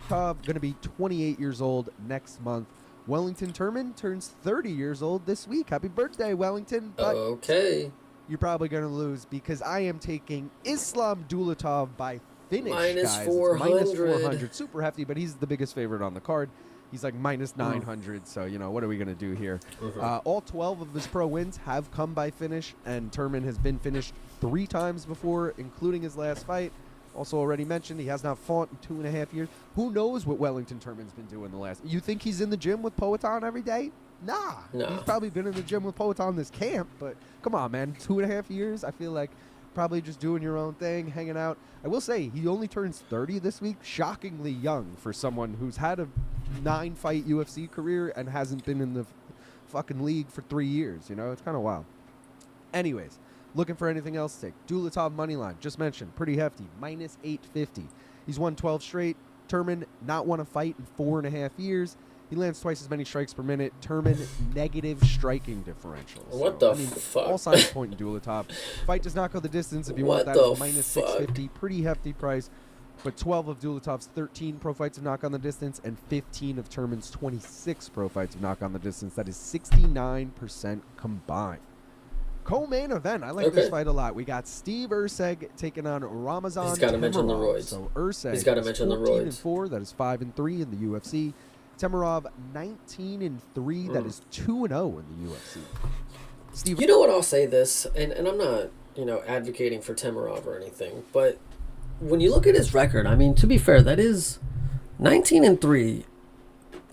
Going to be 28 years old next month. Wellington Turman turns 30 years old this week. Happy birthday, Wellington. But Okay. you're probably going to lose because I am taking Islam Dulatov by finish, Minus guys. 400. It's minus 400. Super hefty, but he's the biggest favorite on the card. He's like minus 900, so, you know, what are we going to do here? All 12 of his pro wins have come by finish, and Turman has been finished 3 times before, including his last fight. Also already mentioned, he has not fought in 2.5 years. Who knows what Wellington Turman's been doing the last... You think he's in the gym with Poatan every day? Nah. No. He's probably been in the gym with Poatan this camp, but come on, man. 2.5 years, I feel like probably just doing your own thing, hanging out. I will say, he only turns 30 this week. Shockingly young for someone who's had a 9-fight UFC career and hasn't been in the fucking league for 3 years. You know, it's kind of wild. Anyways, looking for anything else to take. Dulatov moneyline, just mentioned, pretty hefty, minus 850. He's won 12 straight. Turman not won a fight in 4.5 years. He lands twice as many strikes per minute. Turman, negative striking differential. What So, the fuck? All signs point in Dulatov. Fight does not go the distance. If you What want that, the it's minus fuck? 650. Pretty hefty price. But 12 of Dulatov's 13 pro fights have knocked on the distance, and 15 of Turman's 26 pro fights have knocked on the distance. That is 69% combined. Co-main event. I like this fight a lot. We got Steve Erceg taking on Ramazan. He's gotta mention the Temirov. roids. So Erceg He's gotta is mention the 14-4. That is 5-3 in the UFC. Temirov 19-3. That is 2-0 in the UFC. Steve, You know what, I'll say this, and I'm not, you know, advocating for Temirov or anything, but when you look at his record, I mean, to be fair, that is 19-3.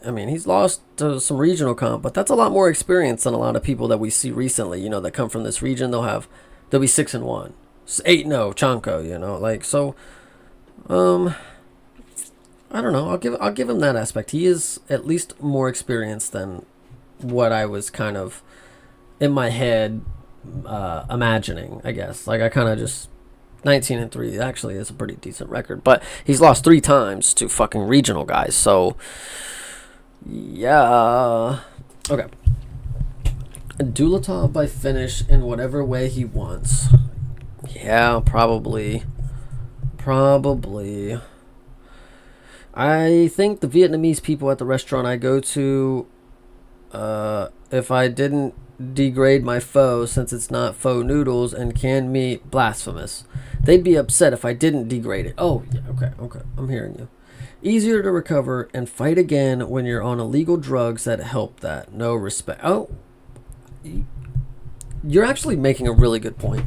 I mean, he's lost to some regional comp, but that's a lot more experience than a lot of people that we see recently, you know, that come from this region. They'll be 6-1, 8-0, Chanko, you know, like, so, I don't know. I'll give him that aspect. He is at least more experienced than what I was kind of in my head imagining, I guess. Like, I kind of just 19-3 actually is a pretty decent record, but he's lost 3 times to fucking regional guys. So yeah. Okay. Dulatov by finish in whatever way he wants. Yeah, probably. I think the Vietnamese people at the restaurant I go to, if I didn't degrade my pho since it's not pho noodles and canned meat, blasphemous. They'd be upset if I didn't degrade it. Oh, yeah, okay. I'm hearing you. Easier to recover and fight again when you're on illegal drugs that help that. No respect. Oh, you're actually making a really good point.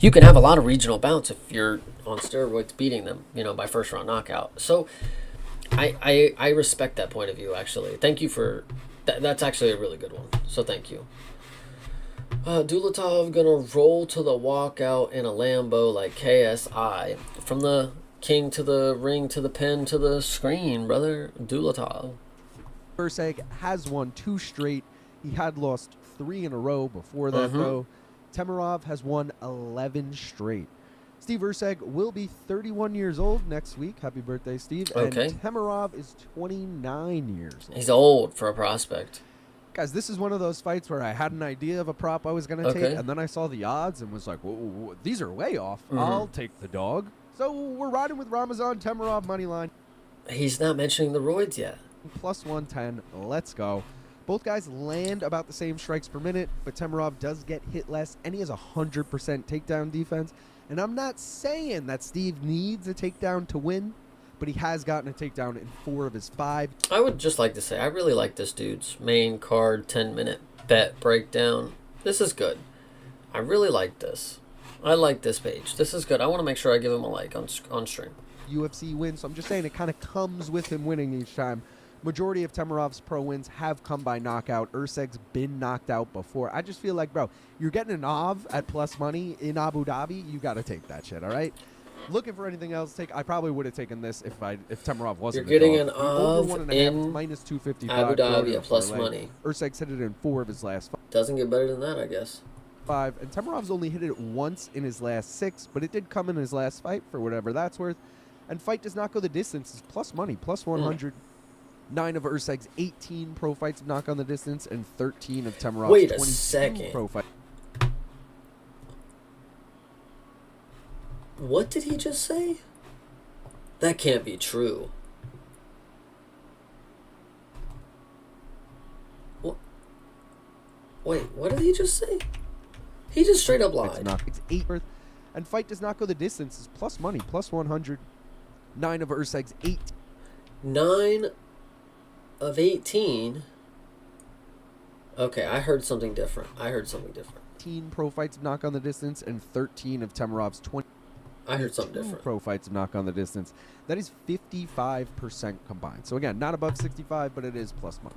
You can have a lot of regional bouts if you're on steroids beating them, you know, by first round knockout. So I respect that point of view, actually. Thank you for that. That's actually a really good one. So thank you. Dulatov gonna roll to the walkout in a Lambo like KSI. From the king to the ring to the pin to the screen, brother. Dulatov. Erceg has won 2 straight. He had lost 3 in a row before that, though. Temirov has won 11 straight. Steve Erceg will be 31 years old next week. Happy birthday, Steve. Okay. And Temirov is 29 years old. He's old for a prospect. Guys, this is one of those fights where I had an idea of a prop I was going to Okay. take, and then I saw the odds and was like, whoa, these are way off. I'll take the dog. So we're riding with Ramazan Temirov moneyline. He's not mentioning the roids yet. Plus 110. Let's go. Both guys land about the same strikes per minute, but Temirov does get hit less, and he has 100% takedown defense. And I'm not saying that Steve needs a takedown to win, but he has gotten a takedown in 4 of his 5. I would just like to say I really like this dude's main card 10-minute bet breakdown. This is good. I really like this. I like this page. This is good. I want to make sure I give him a like on stream. UFC win, so I'm just saying it kind of comes with him winning each time. Majority of Timorov's pro wins have come by knockout. Urseg's been knocked out before. I just feel like, bro, you're getting an OV at plus money in Abu Dhabi. You got to take that shit, all right? Looking for anything else, I probably would have taken this if Timurov wasn't. You're getting an over OV 1.5 in minus 255. Abu Dhabi at plus money. Urseg's hit it in 4 of his last 5. Doesn't get better than that, I guess. And Timurov's only hit it once in his last 6, but it did come in his last fight for whatever that's worth. And fight does not go the distance. It's plus money, plus 100. 9 of Urseg's 18 pro fights have knocked on the distance, and 13 of Timurov's Wait a 22 second. pro fights. What did he just say? That can't be true. What? Wait, what did he just say? He just straight up lied. It's 8 worth. And fight does not go the distance. It's plus money, plus 100. 9 of Urseg's 8. 9 of 18. Okay, I heard something different. 18 pro fights have knocked on the distance, and 13 of Timurov's 20. I heard something different. Pro fights have knocked on the distance. That is 55% combined. So again, not above 65, but it is plus money.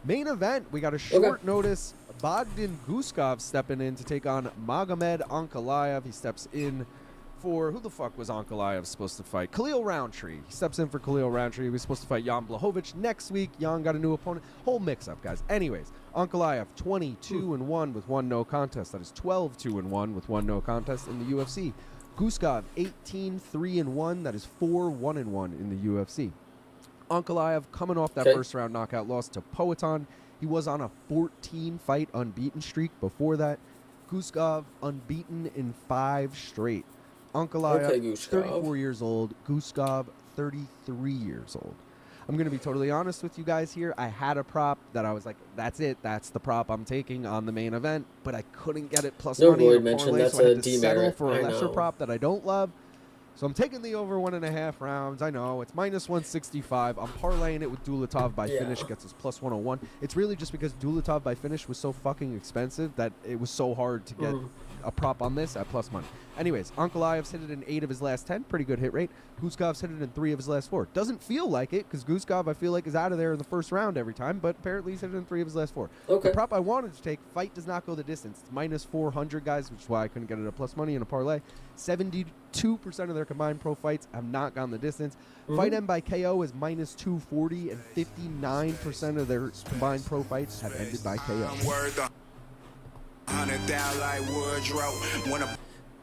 Main event, we got a short notice. Bogdan Guskov stepping in to take on Magomed Ankalaev. He steps in for, who the fuck was Ankalaev supposed to fight? Khalil Roundtree. He steps in for Khalil Roundtree. He was supposed to fight Jan Blachowicz next week. Jan got a new opponent. Whole mix-up, guys. Anyways, Ankalaev 22-1 with 1 no contest. That is 12-2-1 with 1 no contest in the UFC. Guskov 18-3-1. That is 4-1-1 in the UFC. Ankalaev coming off that first round knockout loss to Poatan. He was on a 14-fight unbeaten streak before that. Guskov unbeaten in 5 straight. Ankalaev 34 years old. Guskov 33 years old. I'm going to be totally honest with you guys here. I had a prop that I was like, that's it. That's the prop I'm taking on the main event. But I couldn't get it plus money. Lloyd mentioned that's so I had a to settle demerit. for a lesser prop that I don't love. So I'm taking the over 1.5 rounds. I know it's minus 165. I'm parlaying it with Dulatov by finish, gets us plus 101. It's really just because Dulatov by finish was so fucking expensive that it was so hard to get a prop on this at plus money. Anyways, Ankalaev's hit it in 8 of his last 10. Pretty good hit rate. Guskov's hit it in 3 of his last 4. Doesn't feel like it because Guskov, I feel like, is out of there in the first round every time, but apparently he's hit it in 3 of his last 4. Okay. The prop I wanted to take, fight does not go the distance. It's minus 400, guys, which is why I couldn't get it at plus money in a parlay. 72% of their combined pro fights have not gone the distance. Fight end by KO is minus 240, and 59% of their combined pro fights have ended by KO.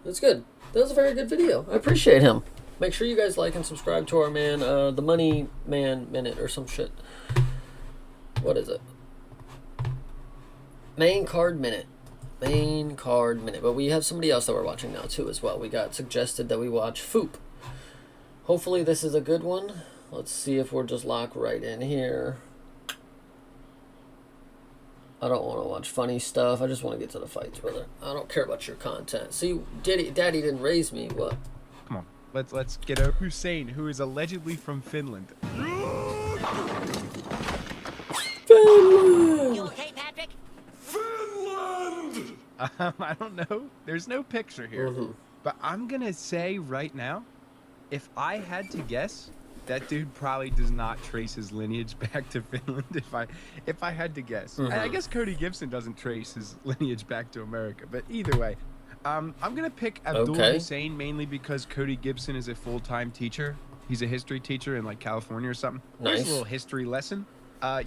That's good. That was a very good video. I appreciate him. Make sure you guys like and subscribe to our man, the Money Man Minute or some shit. What is it? Main Card Minute. Main Card Minute. But we have somebody else that we're watching now too as well. We got suggested that we watch Foop. Hopefully this is a good one. Let's see if we're just locked right in here. I don't want to watch funny stuff. I just want to get to the fights, brother. I don't care about your content. See, Daddy didn't raise me. What? Come on. Let's get a Hussein, who is allegedly from Finland. Finland! You okay, Patrick? Finland! I don't know. There's no picture here. But I'm going to say right now, if I had to guess, that dude probably does not trace his lineage back to Finland if I had to guess. And I guess Cody Gibson doesn't trace his lineage back to America, but either way, I'm going to pick Abdul Hussein mainly because Cody Gibson is a full-time teacher. He's a history teacher in like California or something. Nice. Here's a little history lesson.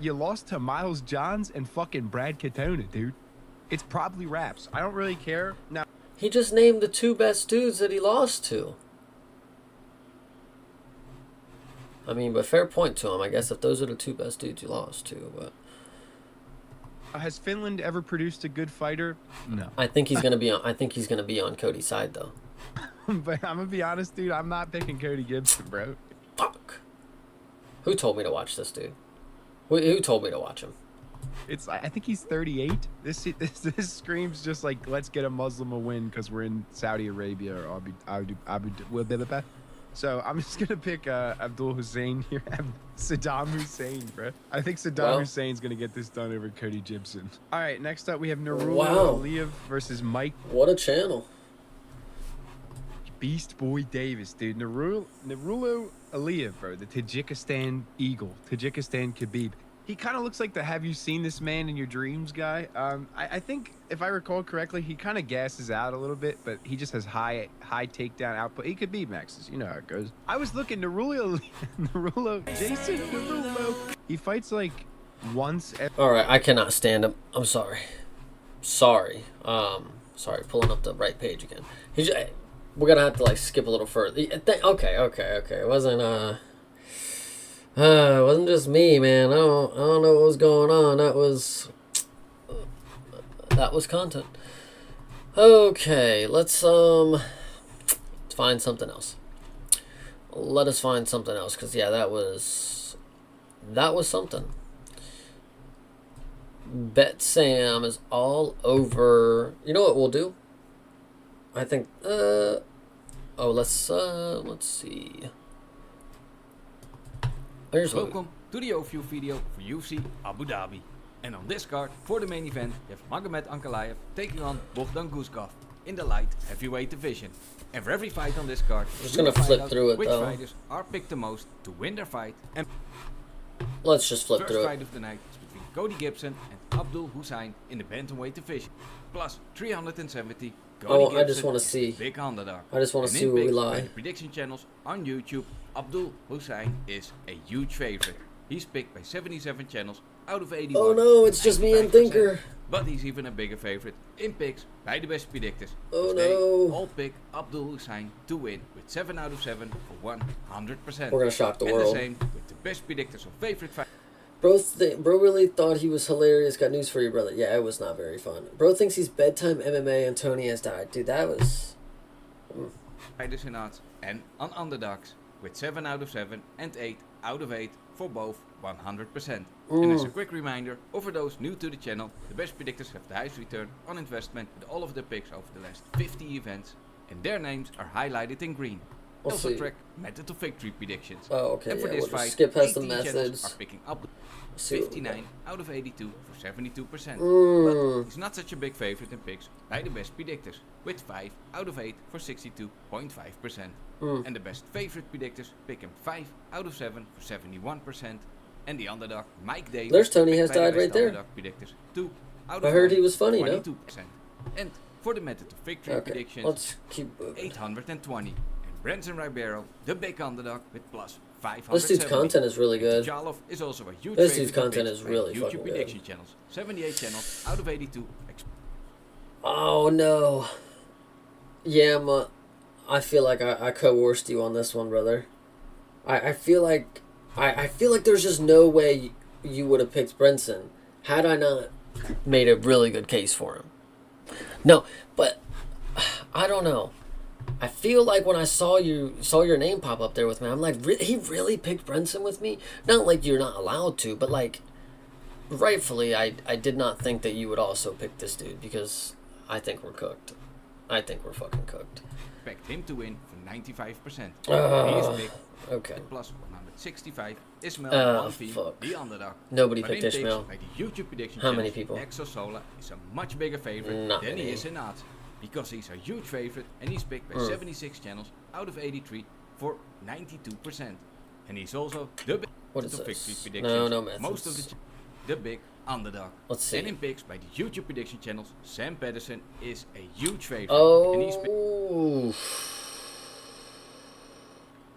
You lost to Miles Johns and fucking Brad Katona, dude. It's probably raps. I don't really care. Now, he just named the 2 best dudes that he lost to. I mean, but fair point to him. I guess if those are the 2 best dudes you lost to, but has Finland ever produced a good fighter? No. I think he's gonna be on. I think he's gonna be on Cody's side though. But I'm gonna be honest, dude. I'm not picking Cody Gibson, bro. Fuck. Who told me to watch this dude? Who told me to watch him? I think he's 38. This screams just like let's get a Muslim a win because we're in Saudi Arabia or Abu Dhabi. So I'm just gonna pick Abdul Hussein here. Saddam Hussein, bro. I think Saddam Hussein's gonna get this done over Cody Gibson. All right, next up we have Nurullo Aliyev versus Mike. What a channel. Beast Boy Davis, dude. Narulo Aliyev, bro. The Tajikistan Eagle. Tajikistan Khabib. He kind of looks like the "have you seen this man in your dreams" guy. I think, if I recall correctly, he kind of gasses out a little bit, but he just has high takedown output. He could be Max's. You know how it goes. I was looking Jason Narulo. He fights like once every... All right, I cannot stand him. I'm sorry. Sorry, pulling up the right page again. We're gonna have to like skip a little further. Okay. It wasn't just me, man. I don't know what was going on. That was content. Okay, let's find something else. Let us find something else, cause yeah, that was something. Bet Sam is all over. You know what we'll do? I think. Let's see. Welcome to the overview video for UFC Abu Dhabi. And on this card, for the main event, you have Magomed Ankalaev taking on Bogdan Guskov in the light heavyweight division. And for every fight on this card, I'm just gonna flip through it which though. fighters are picked the most to win their fight. And let's just flip first through fight it. of the night is between Cody Gibson and Abdul Hussein in the bantamweight division. Plus 370. Cody Gibson I just want to is see. big underdog. I just want to And see in where we picks by lie. the prediction channels on YouTube, Abdul Hussein is a huge favorite. He's picked by 77 channels out of 81. Oh no, it's just me and 95%. Thinker. But he's even a bigger favorite in picks by the best predictors. Oh as they no. all pick Abdul Hussein to win with 7 out of 7 for 100%. We're gonna shock the and world. the same with the best predictors of favorite fight. Bro really thought he was hilarious. Got news for you, brother. Yeah, it was not very fun. Bro thinks he's bedtime MMA and Tony has died. Dude, that was... Fighters in odds and on underdogs with 7 out of 7 and 8 out of 8 for both 100%. And as a quick reminder, for those new to the channel, the best predictors have the highest return on investment with all of the picks over the last 50 events, and their names are highlighted in green. We'll Also see. track method to victory predictions. Oh, okay, And for yeah, this we'll just fight, skip past the 18 channels methods. are picking up See what we 59 out of 82 for 72%. Mm. But he's not such a big favorite in picks by the best predictors, with 5 out of 8 for 62.5%. And the best favorite predictors pick him 5 out of 7 for 71%. And the underdog, Mike Davis, There's Tony picked has by the died best right there. underdog predictors, 2 out of I heard 9 he was funny, no? 22%. And for the method to victory Okay, predictions, let's keep moving. 820. And Branson Ribeiro, the big underdog, with plus 570. This dude's content is really good. Jalov is also a huge This favorite dude's content in picks is by really YouTube fucking good. prediction channels. 78 channels out of 82. Oh no. Yeah, I feel like I coerced you on this one, brother. I feel like there's just no way you would have picked Brenson had I not made a really good case for him. No, but I don't know. I feel like when I saw your name pop up there with me, I'm like, he really picked Brenson with me? Not like you're not allowed to, but like, rightfully, I did not think that you would also pick this dude, because I think we're cooked. I think we're fucking cooked. Expect him to win for 95%. He is big. Okay. Plus 165. Ismail Bonfim, Fuck. the underdog. Nobody But picked in picks Ishmael. by the YouTube prediction How many channels, people? Exosola is a much bigger favorite Not than many. he is in odds. Because he's a huge favorite and he's picked by 76 channels out of 83 for 92%. And he's also the big What is to this? victory predictions. No methods. Most of the big underdog. Let's see. And in picks by the YouTube prediction channels, Sam Patterson is a huge favorite. And he's picked Oh.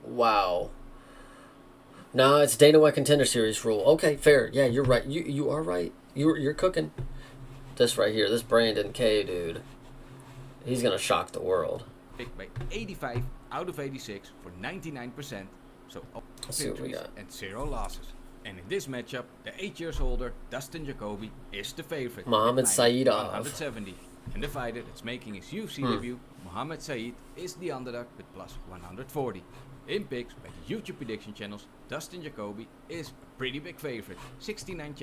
Wow. No, it's Dana White Contender Series rule. Okay, fair. Yeah, you're right. You are right. You're cooking. This right here, this Brandon K dude. He's gonna shock the world. picked by 85 out of 86 for 99%. So all Let's see what we victories got. and 0 losses. And in this matchup, the 8 years older Dustin Jacoby is the favorite. Mohamed at Saidov. 170. And the fighter that's making his UFC debut, Mohamed Said, is the underdog with plus 140. In picks by the YouTube prediction channels, Dustin Jacoby is a pretty big favorite. 69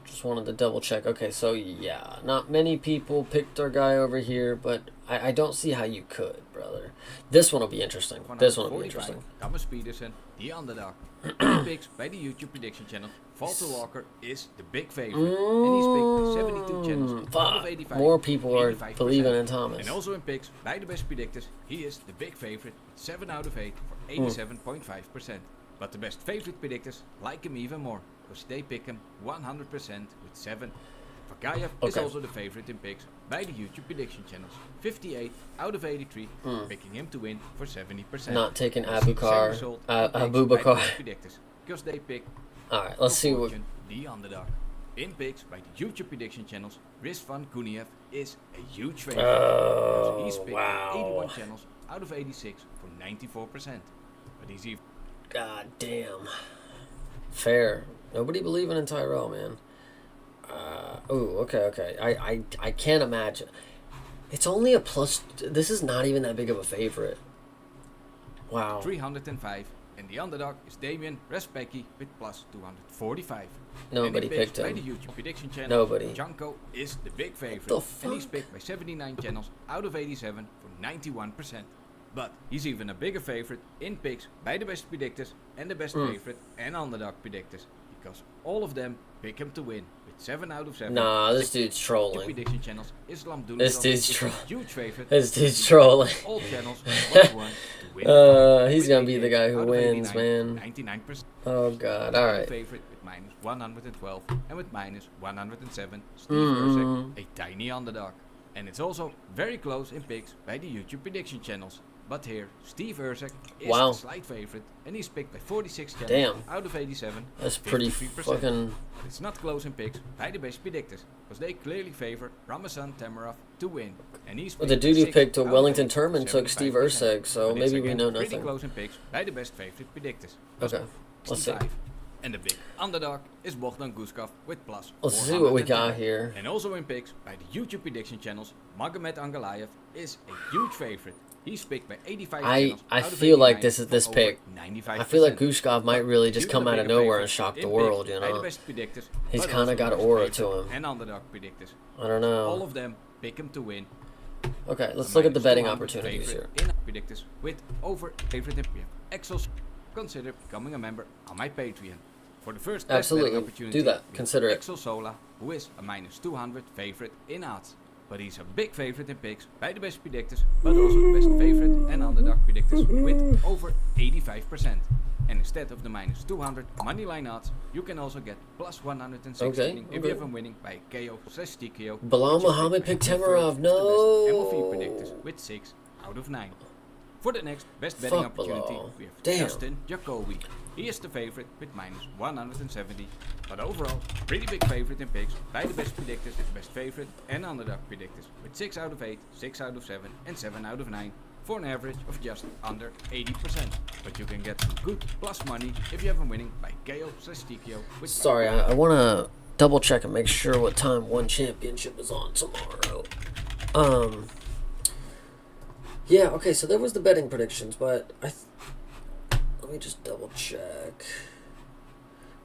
Just wanted to double check. Okay, so yeah, not many people picked our guy over here, but I don't see how you could, brother. This one will be interesting. This one will be 145, interesting. Thomas Peterson, the underdog. In picks by the YouTube prediction channel, Walter Walker is the big favorite. And he's picked by 72 channels out of Fuck. 85. More people are 85%. believing in Thomas. And also in picks by the best predictors, he is the big favorite with 7 out of 8 for 87.5%. But the best favorite predictors like him even more, because they pick him 100% with 7. Vagayev is Okay. also the favorite in picks by the YouTube prediction channels. 58 out of 83, picking him to win for 70%. Not taking This is the same Abubakar. result in picks by the Abubakar. best predictors, because they pick All right, let's see what. Fortune, the underdog. In picks by the YouTube prediction channels, Rizvan Kuniev is a huge favorite. Oh, He's picked wow. 81 channels out of 86 for 94%. But he's even God damn. Fair. Nobody believing in Tyrell, man. Ooh, okay. I can't imagine. It's only a plus. This is not even that big of a favorite. Wow. 305. And the underdog is Damian Respecki with plus 245. Nobody And in picks picked by him. the YouTube prediction channel, Nobody. Janko is the big favorite. the And he's fuck? picked by 79 channels out of 87 for 91%. But he's even a bigger favorite in picks by the best predictors and the best favorite and underdog predictors. Because all of them pick him to win with 7 out of 7. Nah, this dude's The trolling. prediction channels, Islam Dunazon This dude's is tro- a huge favorite. This dude's trolling. All channels 1-1 to win. the fight He's with gonna be the 88 guy who out of wins, 89, man. 99%. Oh god. All right. Favorite with minus 112 and with minus 107. Steve Mm-hmm. Ercek, a tiny underdog. And it's also very close in picks by the YouTube prediction channels. But here, Steve Ercek is Wow. a slight favorite, and he's picked by 46 channels Damn. out of 87. That's pretty 53%. fucking. It's not close in picks by the best predictors, because they clearly favor Ramazan Tamarov to win. And he's Well, the picked dude who 6 picked out of Wellington 8, Turman took Steve 75%. Erceg, so But it's maybe we again know pretty nothing. close in picks by the best favorite predictors. Okay, let's see. 65. And the big underdog is Bogdan Guskov with plus Let's see what we 410. got here. And also in picks by the YouTube prediction channels, Magomed Ankalaev is a huge favorite. He's picked by 85 channels I out of feel like 89 this is this for pick. over 95%. I feel like Gushkov might really just Due to come the out of bigger nowhere and favorites shock the in world, picks you by the know? best predictors, He's but kinda also got the best aura to favorite him. And underdog predictors. I don't All know. of them pick him to win. Okay, let's A look at the minus betting 200 opportunities here. favorite in predictors with over favorite and Exos. Consider becoming a member on my Patreon. For the first best Absolutely. betting opportunity, Do that. we have Consider it. Exo Sola, who is a minus 200 favorite in odds. But he's a big favorite in picks by the best predictors, but also the best favorite and underdog predictors with over 85%. And instead of the minus 200 moneyline odds, you can also get plus 116 Okay, if okay. you have him winning by KO/TKO. Bilal which is Muhammad picked picked by the third Tamarov. of the best MLV No. predictors with 6 out of 9. For the next best betting Fuck opportunity, Bilal. we have Damn. Justin Jacoby. He is the favorite with minus 170, but overall, pretty big favorite in picks by the best predictors, best favorite and underdog predictors with 6 out of 8, 6 out of 7 and 7 out of 9 for an average of just under 80%. But you can get some good plus money if you have him winning by KO/TKO. with Sorry, I want to double check and make sure what time One Championship is on tomorrow. Yeah, okay, so there was the betting predictions, but let me just double check.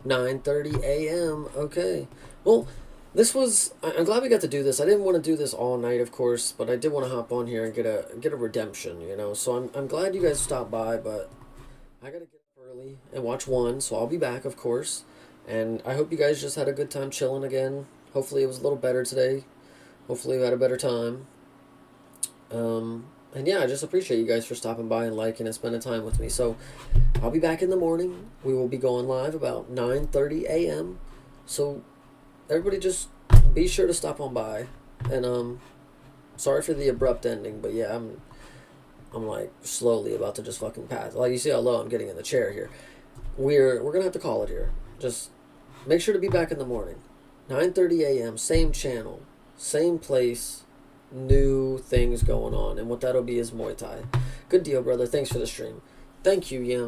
9:30 a.m. Okay. Well, this was. I'm glad we got to do this. I didn't want to do this all night, of course, but I did want to hop on here and get a redemption, you know. So I'm glad you guys stopped by, but I gotta get up early and watch one, so I'll be back, of course. And I hope you guys just had a good time chilling again. Hopefully it was a little better today. Hopefully you had a better time. And yeah, I just appreciate you guys for stopping by and liking and spending time with me. So I'll be back in the morning. We will be going live about 9:30 a.m. So everybody just be sure to stop on by. And sorry for the abrupt ending, but yeah, I'm like slowly about to just fucking pass. Like you see how low I'm getting in the chair here. We're gonna have to call it here. Just make sure to be back in the morning. 9:30 a.m. Same channel, same place. New things going on, and what that'll be is Muay Thai. Good deal, brother. Thanks for the stream. Thank you, Yam.